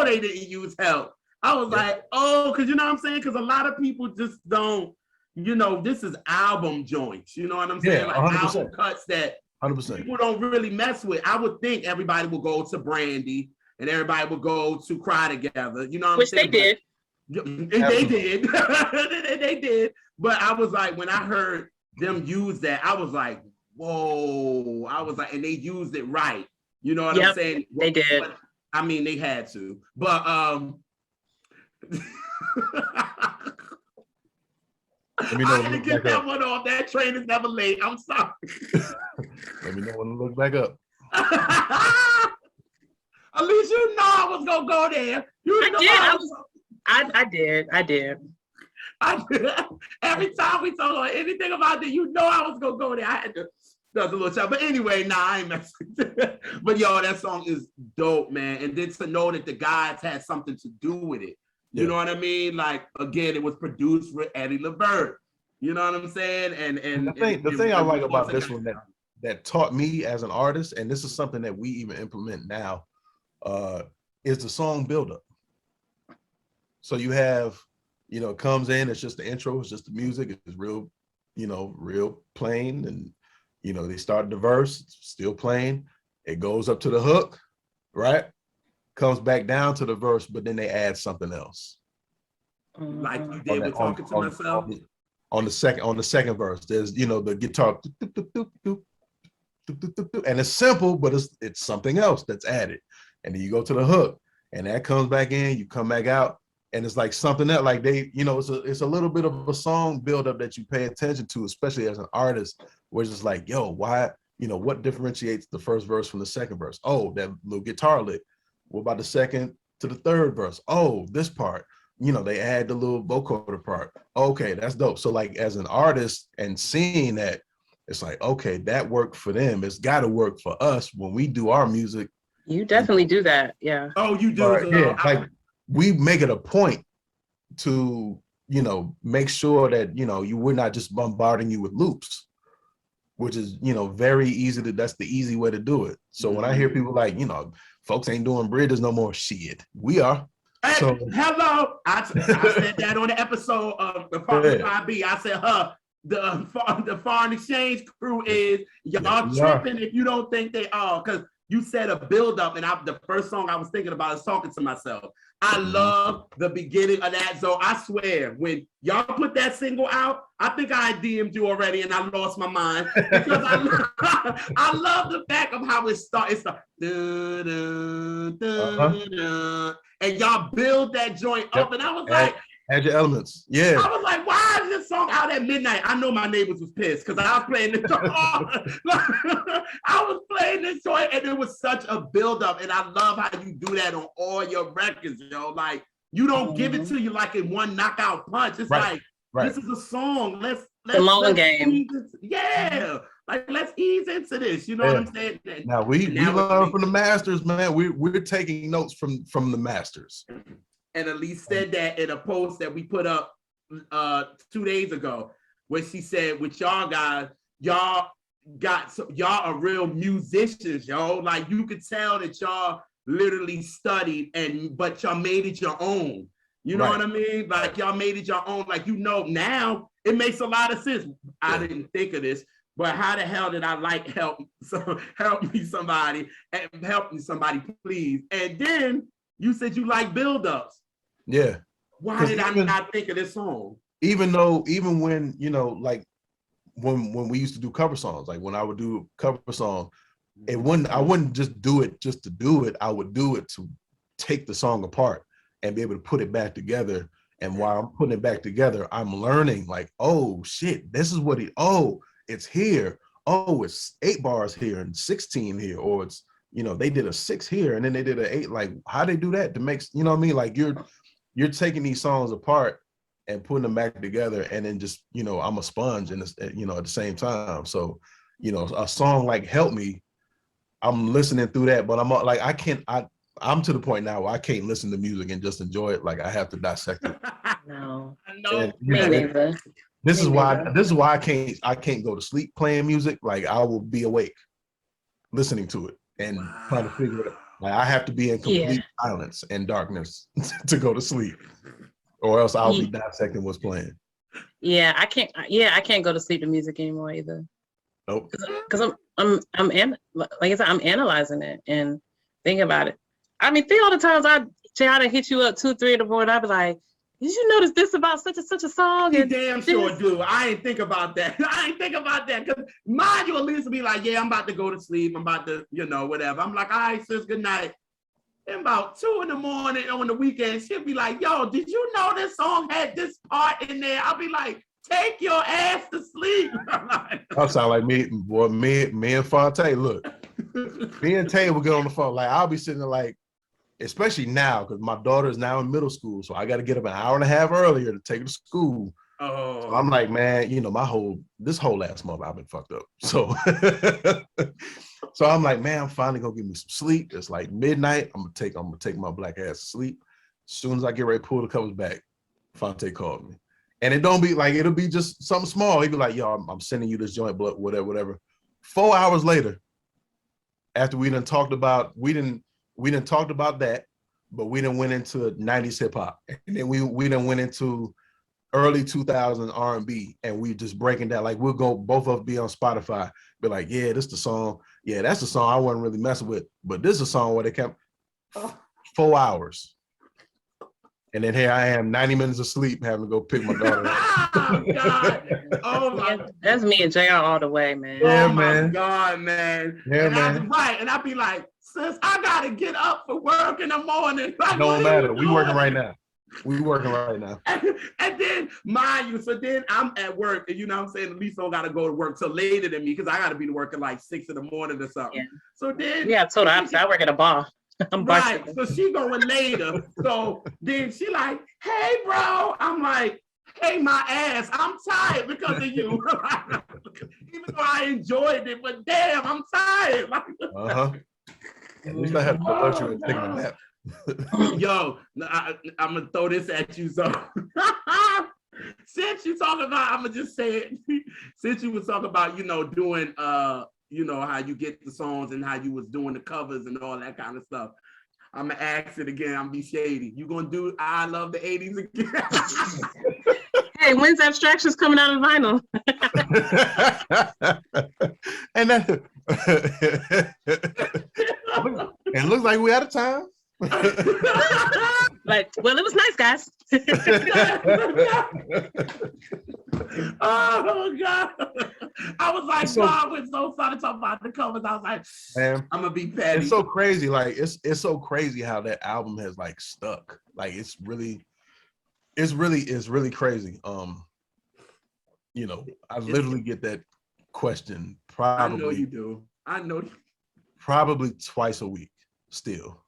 [SPEAKER 2] they didn't use Help. I was like, oh, because you know what I'm saying? Because a lot of people just don't, this is album joints. You know what I'm saying? Like 100%. Album cuts that
[SPEAKER 3] 100%.
[SPEAKER 2] People don't really mess with. I would think everybody will go to Brandy and everybody will go to Cry Together. You know what I'm saying?
[SPEAKER 1] Which they did.
[SPEAKER 2] They did. They did. But I was like, when I heard them use that, I was like, whoa. I was like, and they used it right. You know what I'm saying?
[SPEAKER 1] They did.
[SPEAKER 2] But, I mean, they had to. But
[SPEAKER 3] let me know
[SPEAKER 2] I had to get that one off. That train is never late. I'm sorry.
[SPEAKER 3] Let me know when to look back up.
[SPEAKER 2] At least you know I was gonna go there.
[SPEAKER 1] I did.
[SPEAKER 2] Every time we talk about anything about it, I was gonna go there. I had to. That's a little chat. But anyway, I ain't messing. But yo, that song is dope, man. And then to know that the guys had something to do with it. You know what I mean? Like, again, it was produced with Eddie Levert. You know what I'm saying? And
[SPEAKER 3] the thing I like about this one that taught me as an artist, and this is something that we even implement now, is the song buildup. So you have, it comes in, it's just the intro, it's just the music, it's real, real plain, and they start the verse, it's still plain, it goes up to the hook, right? Comes back down to the verse, but then they add something else.
[SPEAKER 2] Like you did with Talking to Myself.
[SPEAKER 3] On the second verse, there's the guitar, and it's simple, but it's something else that's added. And then you go to the hook, and that comes back in, you come back out, and it's like something that like they, it's a little bit of a song buildup that you pay attention to, especially as an artist, where it's just like, yo, why, what differentiates the first verse from the second verse? Oh, that little guitar lick. What about the second to the third verse? Oh, this part, they add the little vocoder part. Okay, that's dope. So like as an artist and seeing that, it's like, okay, that worked for them. It's got to work for us when we do our music.
[SPEAKER 1] You definitely do that. Yeah.
[SPEAKER 2] Oh, you do.
[SPEAKER 3] Yeah, like we make it a point to, make sure that, we're not just bombarding you with loops, which is, very easy that's the easy way to do it. So when I hear people like, folks ain't doing bridges no more, shit, we are.
[SPEAKER 2] Hey, so, hello. I said that on the episode of the Foreign 5B. I said, the foreign exchange crew is y'all tripping if you don't think they are, because you said a build-up, and the first song I was thinking about is Talking to Myself. I love the beginning of that. So I swear, when y'all put that single out, I think I DM'd you already, and I lost my mind because I love the fact of how it starts. And y'all build that joint up, and I was like,
[SPEAKER 3] add your elements. Yeah.
[SPEAKER 2] I was like, why is this song out at midnight? I know my neighbors was pissed because I was playing this joint. I was playing this joint, and it was such a build-up, and I love how you do that on all your records, yo. Like, You don't give it to you like in one knockout punch. It's like, this is a song. Let's
[SPEAKER 1] long game.
[SPEAKER 2] Yeah. Like, let's ease into this. You know what I'm saying?
[SPEAKER 3] Now we learn from the masters, man. We're taking notes from the masters.
[SPEAKER 2] And Elise said that in a post that we put up 2 days ago, where she said, with y'all guys, y'all are real musicians, yo. Like, you could tell that y'all literally studied but y'all made it your own. You know what I mean? Like, y'all made it your own. Like, now it makes a lot of sense. I didn't think of this, but how the hell did I like help me somebody please? And then you said you like build-ups.
[SPEAKER 3] Yeah.
[SPEAKER 2] Why did I not think of this song? Even
[SPEAKER 3] when, like when we used to do cover songs, like when I would do a cover song, I wouldn't just do it just to do it. I would do it to take the song apart and be able to put it back together. And while I'm putting it back together, I'm learning, like, oh shit, this is what it's here. Oh, it's 8 bars here and 16 here, or it's, they did a 6 here and then they did an 8. Like, how they do that to make, you know what I mean? Like, you're taking these songs apart and putting them back together, and then just, I'm a sponge, and at the same time. So, a song like "Help Me," I'm listening through that, but I'm like, I'm to the point now where I can't listen to music and just enjoy it. Like, I have to dissect it.
[SPEAKER 1] No,
[SPEAKER 2] and,
[SPEAKER 1] me neither.
[SPEAKER 3] This is why I can't go to sleep playing music. Like, I will be awake listening to it and trying to figure it out. Like, I have to be in complete silence and darkness to go to sleep, or else I'll be dissecting what's playing.
[SPEAKER 1] Yeah, I can't go to sleep to music anymore either.
[SPEAKER 3] Nope.
[SPEAKER 1] Because I'm like I said, I'm analyzing it and thinking about it. I mean, think all the times I hit you up 2 or 3 in the morning. I'd be like, did you notice this about such and such a song?
[SPEAKER 2] You damn sure do. I ain't think about that. Because mind you, at least be like, yeah, I'm about to go to sleep. I'm about to, whatever. I'm like, all right, sis, good night. And about 2 in the morning on the weekend, she'll be like, yo, did you know this song had this part in there? I'll be like, take your ass to sleep.
[SPEAKER 3] I'll sound like me, boy, me and Fonte, look. Me and Tay will get on the phone. Like, I'll be sitting there like, especially now, because my daughter is now in middle school, so I got to get up an hour and a half earlier to take her to school. Oh. So I'm like, man, this whole last month I've been fucked up. So, so I'm like, man, I'm finally gonna get me some sleep. It's like midnight. I'm gonna take my black ass to sleep. As soon as I get ready to pull the covers back, Fonte called me, and it don't be like, it'll be just something small. He'd be like, yo, I'm sending you this joint, blood, whatever. 4 hours later, after we done talked about that, but we done went into 90s hip hop, and then we done went into early 2000 R&B, and we just breaking down. Like, we'll go, both of us be on Spotify, be like, yeah, this the song. Yeah, that's the song I wasn't really messing with, but this is a song where they kept 4 hours. And then here I am, 90 minutes of sleep, having to go pick my daughter up.
[SPEAKER 2] Oh, God. Oh, my God.
[SPEAKER 1] That's me and JR all the way, man.
[SPEAKER 3] Yeah,
[SPEAKER 2] oh,
[SPEAKER 3] man.
[SPEAKER 2] my God, man.
[SPEAKER 3] Yeah,
[SPEAKER 2] and
[SPEAKER 3] man.
[SPEAKER 2] I'd be like, sis, I got to get up for work in the morning. Like,
[SPEAKER 3] don't matter. We working right now.
[SPEAKER 2] And then, mind you, so then I'm at work, and what I'm saying, at least I don't got to go to work till later than me, because I got to be to work at like 6 in the morning or something. Yeah. So then,
[SPEAKER 1] total opposite. I work at a bar.
[SPEAKER 2] Right. So she going later. So then she like, hey, bro. I'm like, hey, my ass, I'm tired because of you. Even though I enjoyed it, but damn, I'm tired.
[SPEAKER 3] At least I have to let you and take a nap.
[SPEAKER 2] Yo, I'm gonna throw this at you. So since you talking about, I'm gonna just say it. Since you was talking about, doing how you get the songs and how you was doing the covers and all that kind of stuff, I'm gonna ask it again. I'm be shady. You gonna do I Love the 80s again?
[SPEAKER 1] Hey, when's Abstractions coming out of vinyl?
[SPEAKER 3] And that it looks like we out of time.
[SPEAKER 1] Like, well, it was nice, guys.
[SPEAKER 2] Oh, God. I was like, God, when so started talking about the covers, I was like, man, I'm gonna be petty.
[SPEAKER 3] It's so crazy. Like, it's so crazy how that album has like stuck. Like, it's really crazy. I literally get that question probably.
[SPEAKER 2] I know you do. I know.
[SPEAKER 3] Probably twice a week still.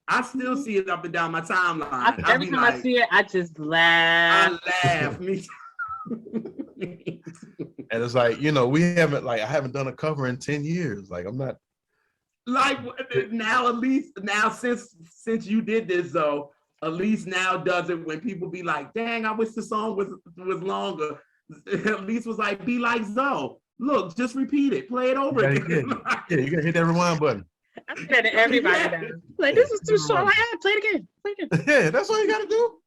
[SPEAKER 2] I still see it up and down my timeline.
[SPEAKER 1] Every time I see it, I just laugh.
[SPEAKER 2] I laugh. Me too.
[SPEAKER 3] And it's like, you know, we haven't, like, I haven't done a cover in 10 years. Like, I'm not.
[SPEAKER 2] Like, now, at least, now, since you did this, though, at least now does it when people be like, dang, I wish the song was longer. At least was like, be like Zoe. Look, just repeat it. Play it over again.
[SPEAKER 3] Yeah, you gotta hit that rewind button.
[SPEAKER 1] I'm setting everybody down. Like, this is too short. Play it again. Play it again.
[SPEAKER 3] Yeah, that's all you gotta do.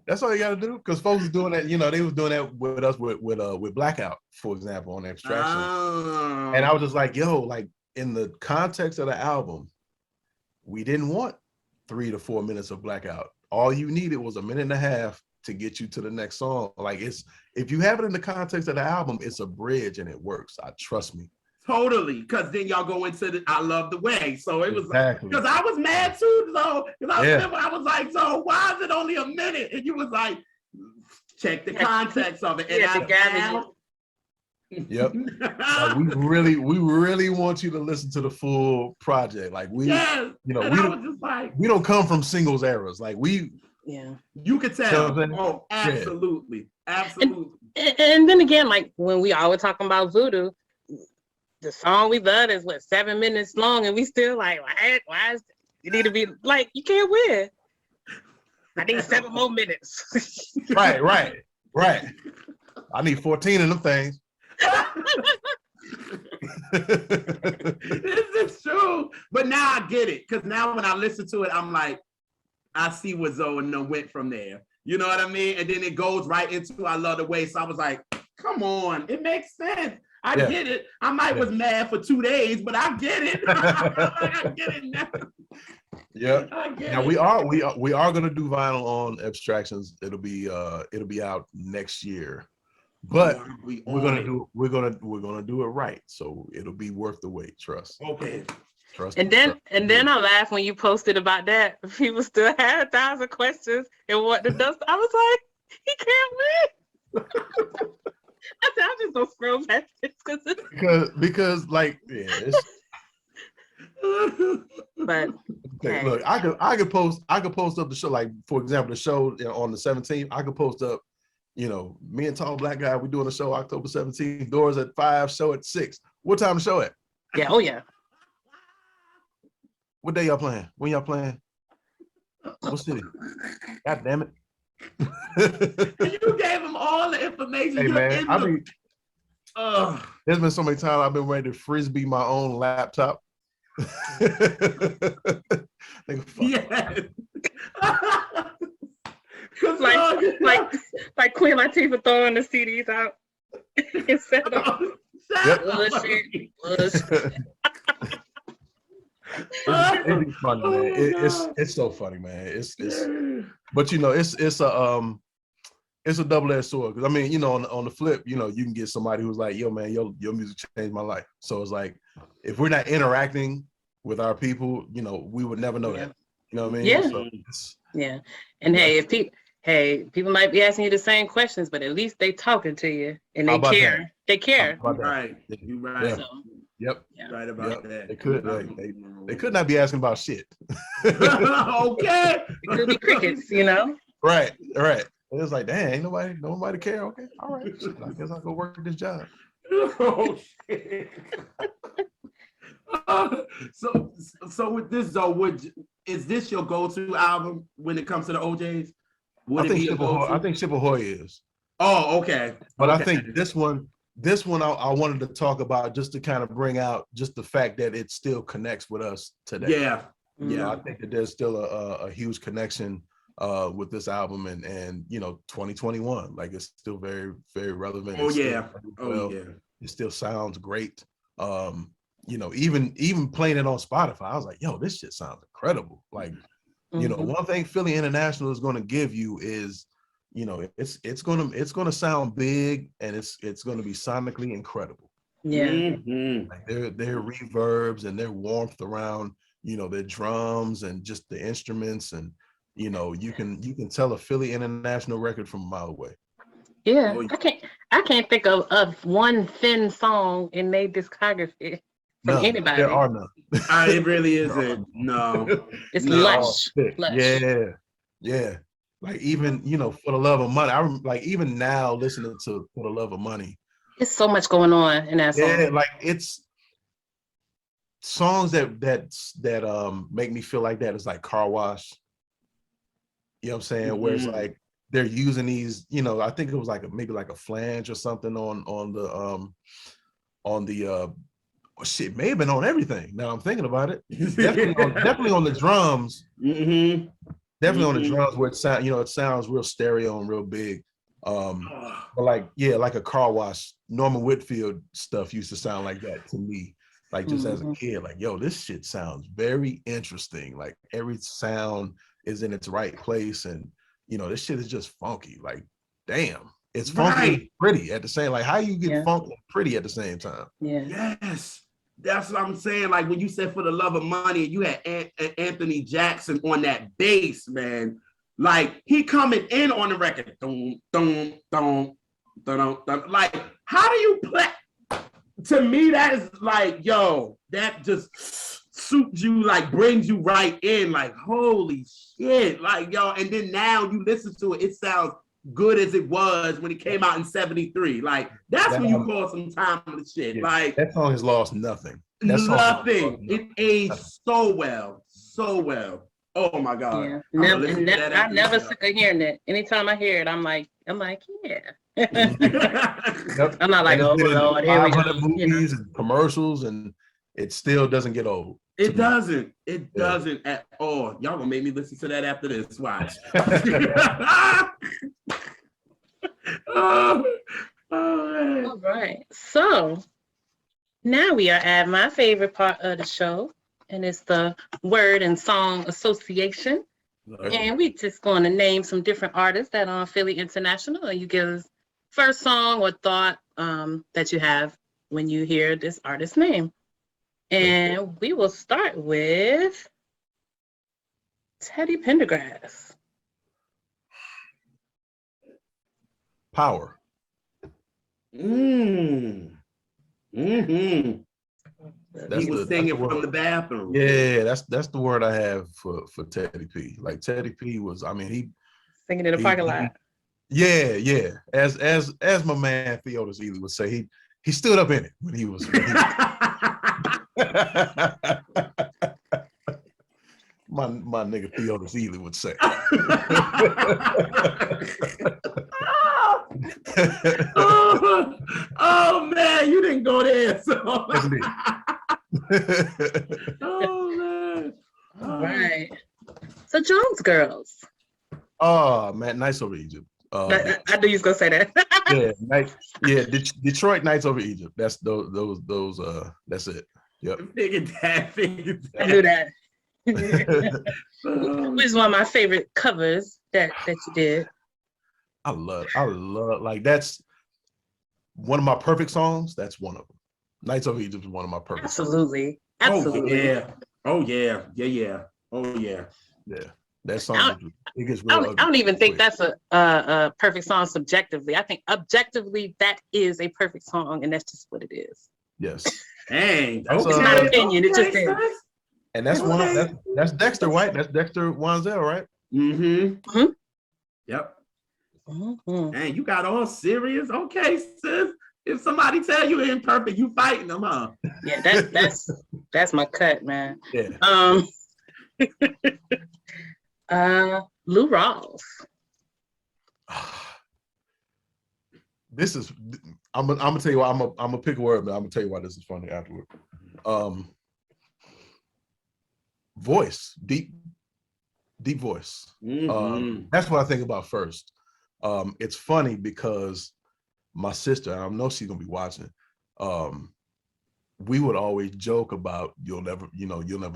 [SPEAKER 3] That's all you gotta do. Because folks was doing that, you know, they was doing that with us with Blackout, for example, on Abstraction. And I was just like, yo, like, in the context of the album, we didn't want 3 to 4 minutes of Blackout. All you needed was a minute and a half to get you to the next song. Like, it's, if you have it in the context of the album, it's a bridge and it works. Trust me.
[SPEAKER 2] Totally, because then y'all go into the I Love the Way. So it was
[SPEAKER 3] exactly.
[SPEAKER 2] Because I was mad too, though. Because I remember I was like, so why is it only a minute? And you was like, check the context of it. And
[SPEAKER 3] Yep. Like, we really want you to listen to the full project. Like, we, you know, we don't come from singles eras. Like,
[SPEAKER 2] you could tell. Oh, absolutely. Absolutely.
[SPEAKER 1] And then again, like, when we always talking about Voodoo, the song we love is 7 minutes long, and we still like, why is you need to be like, you can't win. I need 7 more minutes.
[SPEAKER 3] Right. I need 14 of them things.
[SPEAKER 2] This is true. But now I get it. Because now when I listen to it, I'm like, I see where Zoe and them went from there. You know what I mean? And then it goes right into I Love the Way. So I was like, come on, it makes sense. I get it. I might was mad for 2 days, but I get it. I get it now.
[SPEAKER 3] Yeah. Now we are gonna do vinyl on Abstractions. It'll be out next year. But we're gonna do it right. So it'll be worth the wait. Trust.
[SPEAKER 2] Okay.
[SPEAKER 3] Trust.
[SPEAKER 1] And then I laughed when you posted about that. People still had 1,000 questions and what the dust. I was like, he can't win. I said, I'm just gonna scroll past this
[SPEAKER 3] because like
[SPEAKER 1] but
[SPEAKER 3] okay, look, I could post up the show, like, for example, the show on the 17th. I could post up, you know, me and Tall Black Guy, we're doing a show October 17th, doors at 5, show at 6. What time the show at?
[SPEAKER 1] Yeah, oh yeah.
[SPEAKER 3] What day y'all playing? When y'all playing? What city? God damn it.
[SPEAKER 2] You gave him all the information.
[SPEAKER 3] Hey man, there's been so many times I've been ready to frisbee my own laptop.
[SPEAKER 1] Yes. like Queen Latifah throwing the CDs out instead of bullshit.
[SPEAKER 3] It's funny, man. It's so funny, man. It's but you know, it's a double-edged sword. Because I mean, you know, on the flip, you know, you can get somebody who's like, yo, man, your music changed my life. So it's like, if we're not interacting with our people, you know, we would never know that. You know what I mean?
[SPEAKER 1] Yeah.
[SPEAKER 3] So
[SPEAKER 1] And hey, people might be asking you the same questions, but at least they talking to you and they care.
[SPEAKER 3] That?
[SPEAKER 1] They care.
[SPEAKER 2] Right. You're right.
[SPEAKER 3] Yeah.
[SPEAKER 1] So,
[SPEAKER 3] yep.
[SPEAKER 2] Right about that.
[SPEAKER 3] They could not be asking about shit.
[SPEAKER 2] Okay.
[SPEAKER 1] It could be crickets, you know?
[SPEAKER 3] Right. It was like, dang, ain't nobody care. Okay, all right. I guess I'll go work this job.
[SPEAKER 2] Oh shit. So with this though, is this your go-to album when it comes to the OJs?
[SPEAKER 3] I think Ship Ahoy is.
[SPEAKER 2] Oh, okay.
[SPEAKER 3] But I think this one I wanted to talk about just to kind of bring out just the fact that it still connects with us today.
[SPEAKER 2] Yeah.
[SPEAKER 3] You know, I think that there's still a huge connection with this album and you know, 2021, like, it's still very, very relevant. It still sounds great. You know, even playing it on Spotify, I was like, yo, this shit sounds incredible. Like, you know, one thing Philly International is going to give you is, you know, it's gonna sound big and it's gonna be sonically incredible.
[SPEAKER 1] Yeah.
[SPEAKER 3] Like their reverbs and their warmth around, you know, their drums and just the instruments, and you know, you can tell a Philly International record from a mile away.
[SPEAKER 1] Yeah, I can't think of one thin song in their discography. from
[SPEAKER 3] none.
[SPEAKER 1] anybody.
[SPEAKER 3] There are none.
[SPEAKER 2] It really isn't. No.
[SPEAKER 1] It's
[SPEAKER 2] No.
[SPEAKER 1] lush.
[SPEAKER 3] Yeah. Like even For the Love of Money. Like even now listening to For the Love of Money.
[SPEAKER 1] It's so much going on in that song.
[SPEAKER 3] Yeah, like it's songs that make me feel like that is like Car Wash. You know what I'm saying? Where it's like they're using these, I think it was like maybe like a flange or something on the shit, may have been on everything. Now I'm thinking about it. Definitely on the drums.
[SPEAKER 2] Mm-hmm.
[SPEAKER 3] Definitely on the drums where it sounds real stereo and real big. But like a Car Wash, Norman Whitfield stuff used to sound like that to me. Like just as a kid, like, yo, this shit sounds very interesting. Like every sound is in its right place, and this shit is just funky. Like, damn, it's funky and pretty at the same. Like, how you get funky and pretty at the same time?
[SPEAKER 1] Yeah.
[SPEAKER 2] Yes, that's what I'm saying. Like when you said For the Love of Money, you had Anthony Jackson on that bass, man. Like he coming in on the record, dum, dum, dum, dum, dum. Like, how do you play? To me, that is like, yo, that just suits you, like brings you right in, like, holy shit, like, yo. And then now you listen to it, it sounds good as it was when it came out in '73. Like, that's when you call some time on the shit. Like
[SPEAKER 3] that song has lost nothing.
[SPEAKER 2] Nothing. It aged so well, so well. Oh my God.
[SPEAKER 1] Yeah. I never sick of hearing it. Anytime I hear it, I'm like, yeah. I'm not like, oh Lord, here we go.
[SPEAKER 3] Movies and commercials, and it still doesn't get old.
[SPEAKER 2] It doesn't. It doesn't at all. Y'all gonna make me listen to that after this. Watch.
[SPEAKER 1] All right. So now we are at my favorite part of the show, and it's the word and song association. And we just going to name some different artists that are on Philly International, and you give us first song or thought that you have when you hear this artist's name. And we will start with Teddy Pendergrass.
[SPEAKER 3] Power.
[SPEAKER 2] Mm-hmm. He was singing from the bathroom.
[SPEAKER 3] Yeah, that's the word I have for Teddy P. Like Teddy P was, he
[SPEAKER 1] singing in the parking lot.
[SPEAKER 3] Yeah. As my man Theodis Ely would say, he stood up in it when he was. my nigga Theodis Ely would say.
[SPEAKER 2] oh man, you didn't go there. So.
[SPEAKER 1] Oh man. All right. So Jones Girls.
[SPEAKER 3] Oh man, Nights Over Egypt.
[SPEAKER 1] I knew you was gonna say that.
[SPEAKER 3] Detroit Nights Over Egypt. That's those. That's it. Yep.
[SPEAKER 2] Figured that.
[SPEAKER 1] I knew that. Which is one of my favorite covers that you did.
[SPEAKER 3] I love like that's one of my perfect songs. That's one of them. Nights Over Egypt is one of my perfect
[SPEAKER 1] Absolutely.
[SPEAKER 3] songs.
[SPEAKER 1] Absolutely.
[SPEAKER 2] Oh yeah.
[SPEAKER 3] Yeah. That song it gets real
[SPEAKER 1] I don't even think that's a perfect song subjectively. I think objectively that is a perfect song, and that's just what it is.
[SPEAKER 3] Yes.
[SPEAKER 2] Dang.
[SPEAKER 1] It's not an opinion, it just is.
[SPEAKER 3] And that's that's Dexter White. That's Dexter Wanzel, right?
[SPEAKER 2] Mm-hmm. Yep.
[SPEAKER 1] Mm-hmm.
[SPEAKER 2] Man, you got all serious. Okay, sis. If somebody tell you imperfect, you fighting them, huh?
[SPEAKER 1] Yeah, that's my cut, man.
[SPEAKER 3] Yeah.
[SPEAKER 1] Lou Rawls.
[SPEAKER 3] This is I'm gonna tell you why I'm gonna pick a word, but I'm gonna tell you why this is funny afterward. Voice, deep voice.
[SPEAKER 2] Mm-hmm.
[SPEAKER 3] That's what I think about first. It's funny because my sister, I know she's gonna be watching. We would always joke about you'll never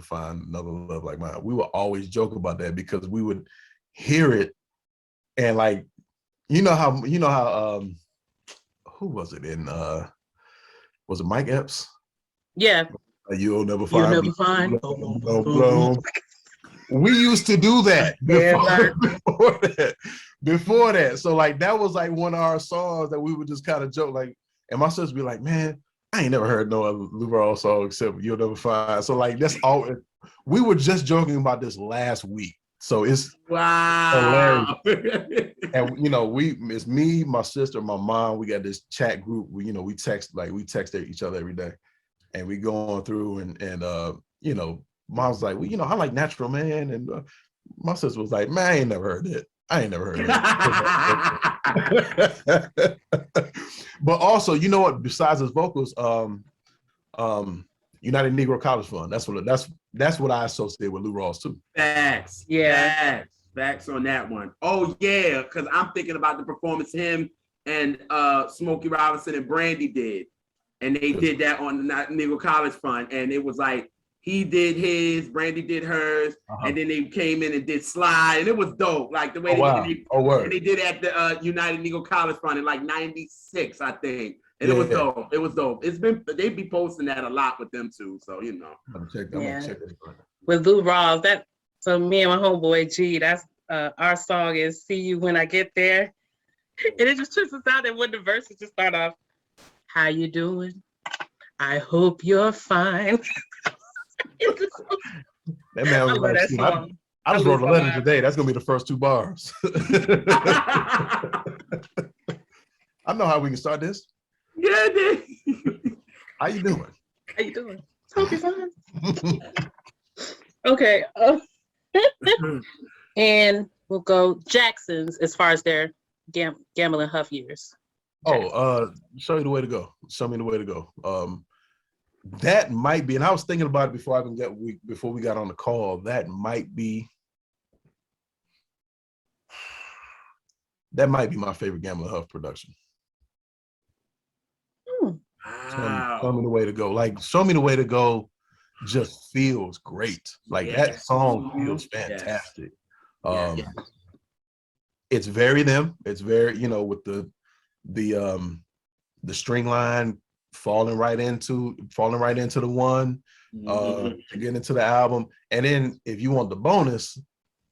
[SPEAKER 3] find another love like mine. We would always joke about that because we would hear it and like you know how who was it in was it Mike Epps?
[SPEAKER 1] Yeah.
[SPEAKER 3] You'll never find. We used to do that before that. So like that was like one of our songs that we would just kind of joke like, and my sister would be like, man, I ain't never heard no other Lou Rawls song except You'll Never Find. So like that's all. We were just joking about this last week, so it's hilarious.
[SPEAKER 2] Wow.
[SPEAKER 3] And you know, it's me, my sister, my mom. We got this chat group. We text each other every day, and we go on through and you know, mom's like, well, you know, I like Natural Man, and my sister was like, man, I ain't never heard it. I ain't never heard it. But also, you know what? Besides his vocals, United Negro College Fund. That's what I associate with Lou Rawls too.
[SPEAKER 2] Facts.
[SPEAKER 1] Yeah.
[SPEAKER 2] Facts on that one. Oh yeah, because I'm thinking about the performance him and Smokey Robinson and Brandy did, and they did that on the Negro College Fund, and it was like he did his, Brandy did hers, and then they came in and did Slide, and it was dope. Like the way they did at the United Negro College Fund in like '96, I think. And it was dope. It was dope. They be posting that a lot with them too. So you know.
[SPEAKER 3] I'm gonna check this out.
[SPEAKER 1] With Lou Rawls, so me and my homeboy G, that's our song is "See You When I Get There," and it just trips us out. And when the verses just start off, "How you doing? I hope you're fine."
[SPEAKER 3] That man was like, I just wrote a letter today. That's gonna be the first 2 bars. I know how we can start this.
[SPEAKER 2] Yeah, dude.
[SPEAKER 3] How you doing?
[SPEAKER 1] How you doing? Hope you're fine. Okay. And we'll go Jackson's as far as their Gamble and Huff years.
[SPEAKER 3] Show you the way to go. Show me the way to go. That might be, and I was thinking about it before we got on the call. That might be my favorite Gamble and Huff production.
[SPEAKER 2] Wow.
[SPEAKER 3] Show me the way to go. Like, show me the way to go just feels great. Like that song feels fantastic. It's very them. It's very, you know, with the string line falling right into the one, getting into the album. And then if you want the bonus,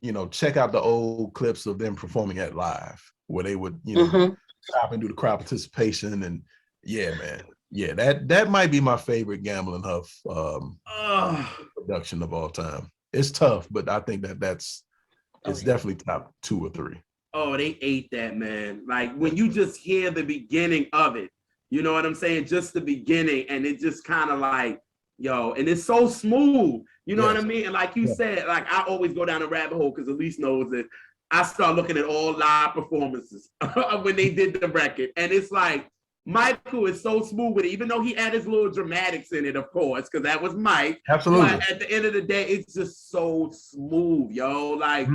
[SPEAKER 3] you know, check out the old clips of them performing at live where they would, you know, stop and do the crowd participation. And yeah, man. Yeah, that might be my favorite Gamble and Huff production of all time. It's tough, but I think it's definitely top 2 or 3.
[SPEAKER 2] Oh, they ate that, man. Like when you just hear the beginning of it, you know what I'm saying? Just the beginning, and it just kind of like, yo, and it's so smooth. You know what I mean? And like you said, like I always go down a rabbit hole because Elise knows that I start looking at all live performances when they did the record, and it's like, Michael is so smooth with it, even though he had his little dramatics in it, of course, because that was Mike.
[SPEAKER 3] Absolutely.
[SPEAKER 2] But at the end of the day, it's just so smooth, yo. Like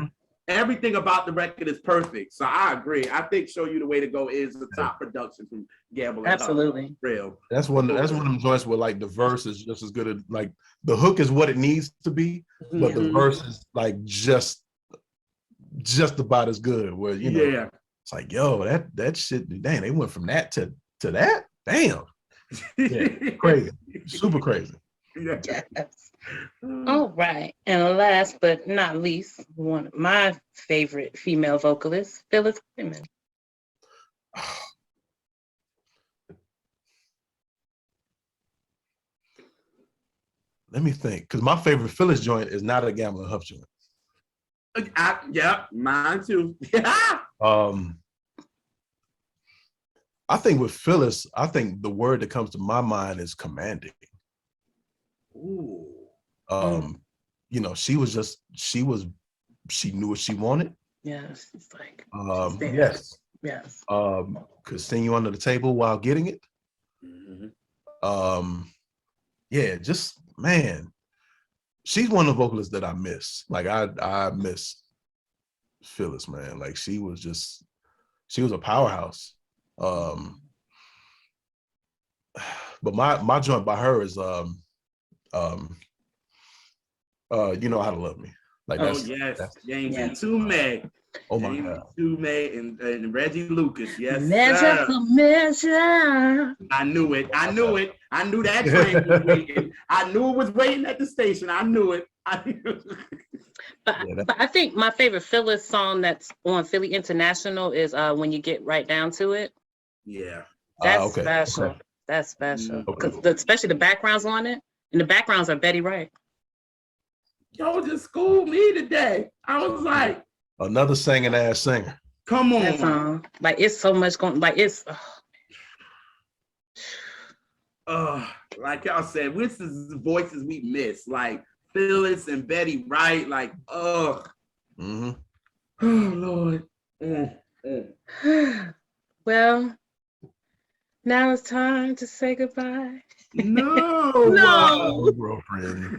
[SPEAKER 2] everything about the record is perfect. So I agree. I think "Show You the Way to Go" is the top production from Gamble.
[SPEAKER 1] Absolutely.
[SPEAKER 2] Real.
[SPEAKER 3] That's one of them joints where like the verse is just as good as, like, the hook is what it needs to be, but the verse is like just about as good. Where, you know, it's like, yo, that shit, dang, they went from that to that, damn. Yeah, crazy, super crazy.
[SPEAKER 1] Yes. All right, and last but not least, one of my favorite female vocalists, Phyllis Hyman.
[SPEAKER 3] Let me think, because my favorite Phyllis joint is not a Gamble and Huff joint.
[SPEAKER 2] Yeah, mine too.
[SPEAKER 3] I think with Phyllis, I think the word that comes to my mind is commanding.
[SPEAKER 2] Ooh.
[SPEAKER 3] You know, she knew what she wanted.
[SPEAKER 1] Yes, it's like
[SPEAKER 3] yes. Could sing you under the table while getting it. Yeah, just, man, she's one of the vocalists that I miss. Like I miss Phyllis, man. Like she was a powerhouse. But my joint by her is You Know How to Love Me. Like
[SPEAKER 2] James and Tume.
[SPEAKER 3] Oh my God.
[SPEAKER 2] Tume and Reggie Lucas. Yes,
[SPEAKER 1] measure for measure.
[SPEAKER 2] I knew it. I knew that train was waiting. I knew it was waiting at the station. I knew it.
[SPEAKER 1] But I think my favorite Phyllis song that's on Philly International is When You Get Right Down to It.
[SPEAKER 2] Yeah.
[SPEAKER 1] That's special.
[SPEAKER 3] Okay.
[SPEAKER 1] That's special.
[SPEAKER 2] Okay.
[SPEAKER 1] Because especially the backgrounds on it. And the backgrounds are Betty Wright.
[SPEAKER 2] Y'all just schooled me today. I was like,
[SPEAKER 3] another singing ass singer.
[SPEAKER 2] come on.
[SPEAKER 1] That song. Like it's so much going, like it's
[SPEAKER 2] like y'all said, which is the voices we miss, like Phyllis and Betty Wright, like
[SPEAKER 3] Mm-hmm.
[SPEAKER 2] oh Lord.
[SPEAKER 1] Well, now it's time to say goodbye.
[SPEAKER 2] No,
[SPEAKER 1] No.
[SPEAKER 3] Girlfriend.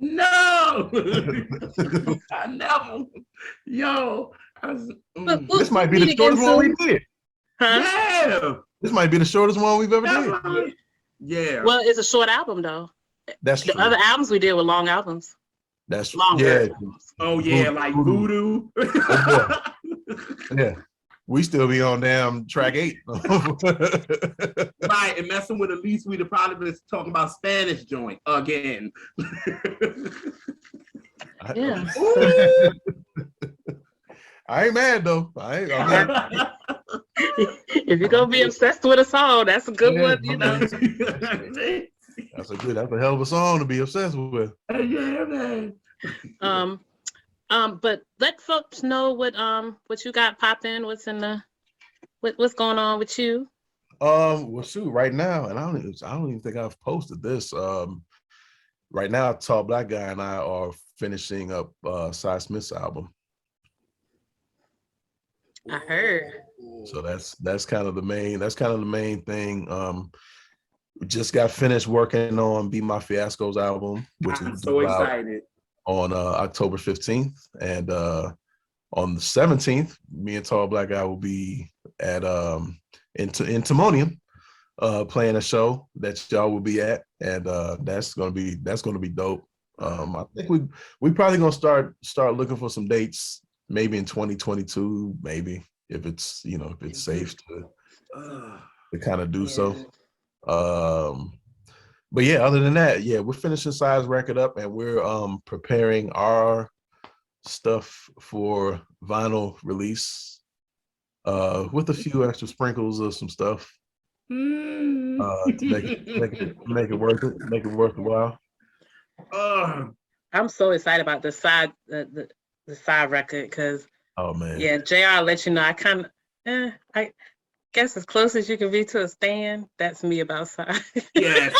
[SPEAKER 2] No. I never. Yo,
[SPEAKER 3] This might be the shortest one we did.
[SPEAKER 1] Huh?
[SPEAKER 2] Yeah.
[SPEAKER 3] This might be the shortest one we've ever did.
[SPEAKER 2] Right. Yeah.
[SPEAKER 1] Well, it's a short album though.
[SPEAKER 3] That's
[SPEAKER 1] The
[SPEAKER 3] true.
[SPEAKER 1] other albums we did were long albums.
[SPEAKER 3] That's
[SPEAKER 1] Longer.
[SPEAKER 3] yeah.
[SPEAKER 2] Oh yeah, like Voodoo.
[SPEAKER 3] Yeah. We still be on damn track 8.
[SPEAKER 2] Right, and messing with Elise, we'd have probably been talking about Spanish joint again.
[SPEAKER 1] Yeah.
[SPEAKER 3] I ain't mad though.
[SPEAKER 1] If you're gonna be obsessed with a song, that's a good one, you know.
[SPEAKER 3] That's a hell of a song to be obsessed with.
[SPEAKER 2] Yeah, man.
[SPEAKER 1] But let folks know what you got popping, what's going on with you.
[SPEAKER 3] Well, shoot, right now, and I don't even think I've posted this. Right now, Tall Black Guy and I are finishing up Cy Smith's album.
[SPEAKER 1] I heard.
[SPEAKER 3] So that's kind of the main thing. We just got finished working on Be My Fiasco's album, which
[SPEAKER 2] I'm
[SPEAKER 3] is
[SPEAKER 2] so excited.
[SPEAKER 3] On October 15th, and on the 17th, me and Tall Black Guy will be at in Timonium playing a show that y'all will be at, and that's gonna be dope. I think we probably gonna start looking for some dates maybe in 2022, maybe if it's safe to kind of do so. But yeah, other than that, yeah, we're finishing Cy's record up, and we're preparing our stuff for vinyl release with a few extra sprinkles of some stuff to make it worth it, make it worth the while.
[SPEAKER 1] I'm so excited about the side record because
[SPEAKER 3] oh man,
[SPEAKER 1] yeah, JR let you know I guess as close as you can be to a stand, that's me about side.
[SPEAKER 2] Yes.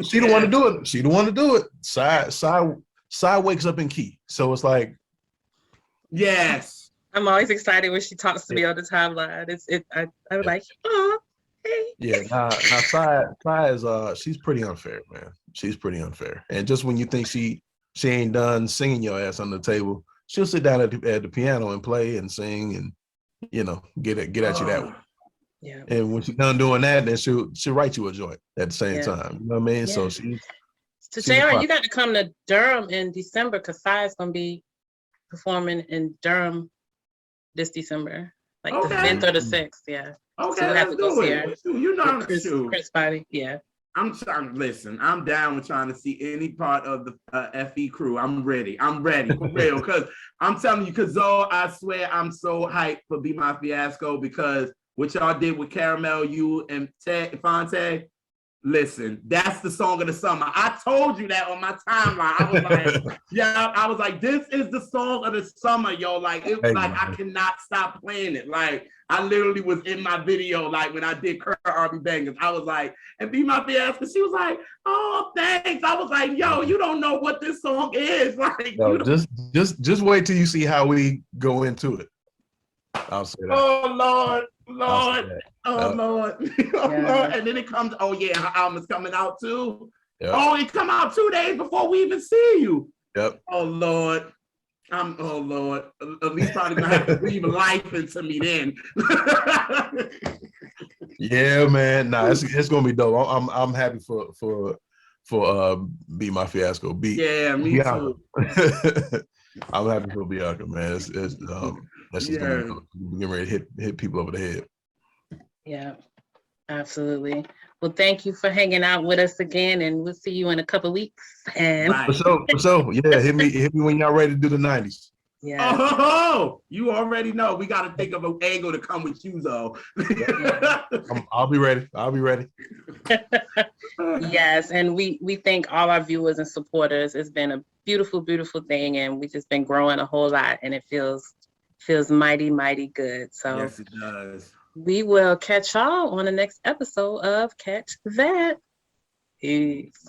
[SPEAKER 3] She the one to do it. She the one to do it. Side wakes up in key, so it's like
[SPEAKER 2] yes.
[SPEAKER 1] I'm always excited when she talks to me on the timeline. I'm like, oh, hey.
[SPEAKER 3] Yeah, now Sai is she's pretty unfair, man. She's pretty unfair. And just when you think she ain't done singing your ass on the table, she'll sit down at the piano and play and sing and get at you that way.
[SPEAKER 1] Yeah.
[SPEAKER 3] And when she's done doing that, then she'll write you a joint at the same time. You know what I mean?
[SPEAKER 1] Yeah.
[SPEAKER 3] So
[SPEAKER 1] JR, you got to come to Durham in December because Sai is gonna be performing in Durham this December, like the 5th or the 6th. Yeah.
[SPEAKER 2] Okay,
[SPEAKER 1] so we'll have to go see her.
[SPEAKER 2] You know,
[SPEAKER 1] Chris Body. Yeah.
[SPEAKER 2] I'm listen, I'm down with trying to see any part of the FE crew. I'm ready for real. Because I'm telling you, because Zoe, I swear I'm so hyped for Be My Fiasco because what y'all did with Caramel, you and Fonte, listen, that's the song of the summer. I told you that on my timeline. I was like, I was like, this is the song of the summer, yo. Like, it was I cannot stop playing it. Like, I literally was in my video, like when I did Current R&B Bangers. I was like, and Be My Fiasco. She was like, oh, thanks. I was like, yo, you don't know what this song is. Like,
[SPEAKER 3] no, just wait till you see how we go into it. I'll say that.
[SPEAKER 2] Oh Lord. Lord, Lord, and then it comes. Oh yeah, her album is coming out too. Yep. Oh, it come out 2 days before we even see you.
[SPEAKER 3] Yep.
[SPEAKER 2] Oh Lord, oh Lord. At least probably gonna have to breathe life into me then.
[SPEAKER 3] Yeah, man. Nah, it's gonna be dope. I'm happy for Be My Fiasco.
[SPEAKER 2] Yeah, me
[SPEAKER 3] Bianca.
[SPEAKER 2] too.
[SPEAKER 3] I'm happy for Bianca, man. That's just gonna be getting ready to hit people over the head. Yeah,
[SPEAKER 1] absolutely. Well, thank you for hanging out with us again, and we'll see you in a couple of weeks. And
[SPEAKER 3] for sure. Yeah, hit me when y'all ready to do the 90s.
[SPEAKER 1] Yeah.
[SPEAKER 2] Oh, you already know. We got to think of an angle to come with you, though.
[SPEAKER 3] I'll be ready. I'll be ready.
[SPEAKER 1] Yes, and we thank all our viewers and supporters. It's been a beautiful, beautiful thing, and we've just been growing a whole lot, and it feels mighty, mighty good. So
[SPEAKER 2] Yes, it does.
[SPEAKER 1] we will catch y'all on the next episode of Catch That. Peace.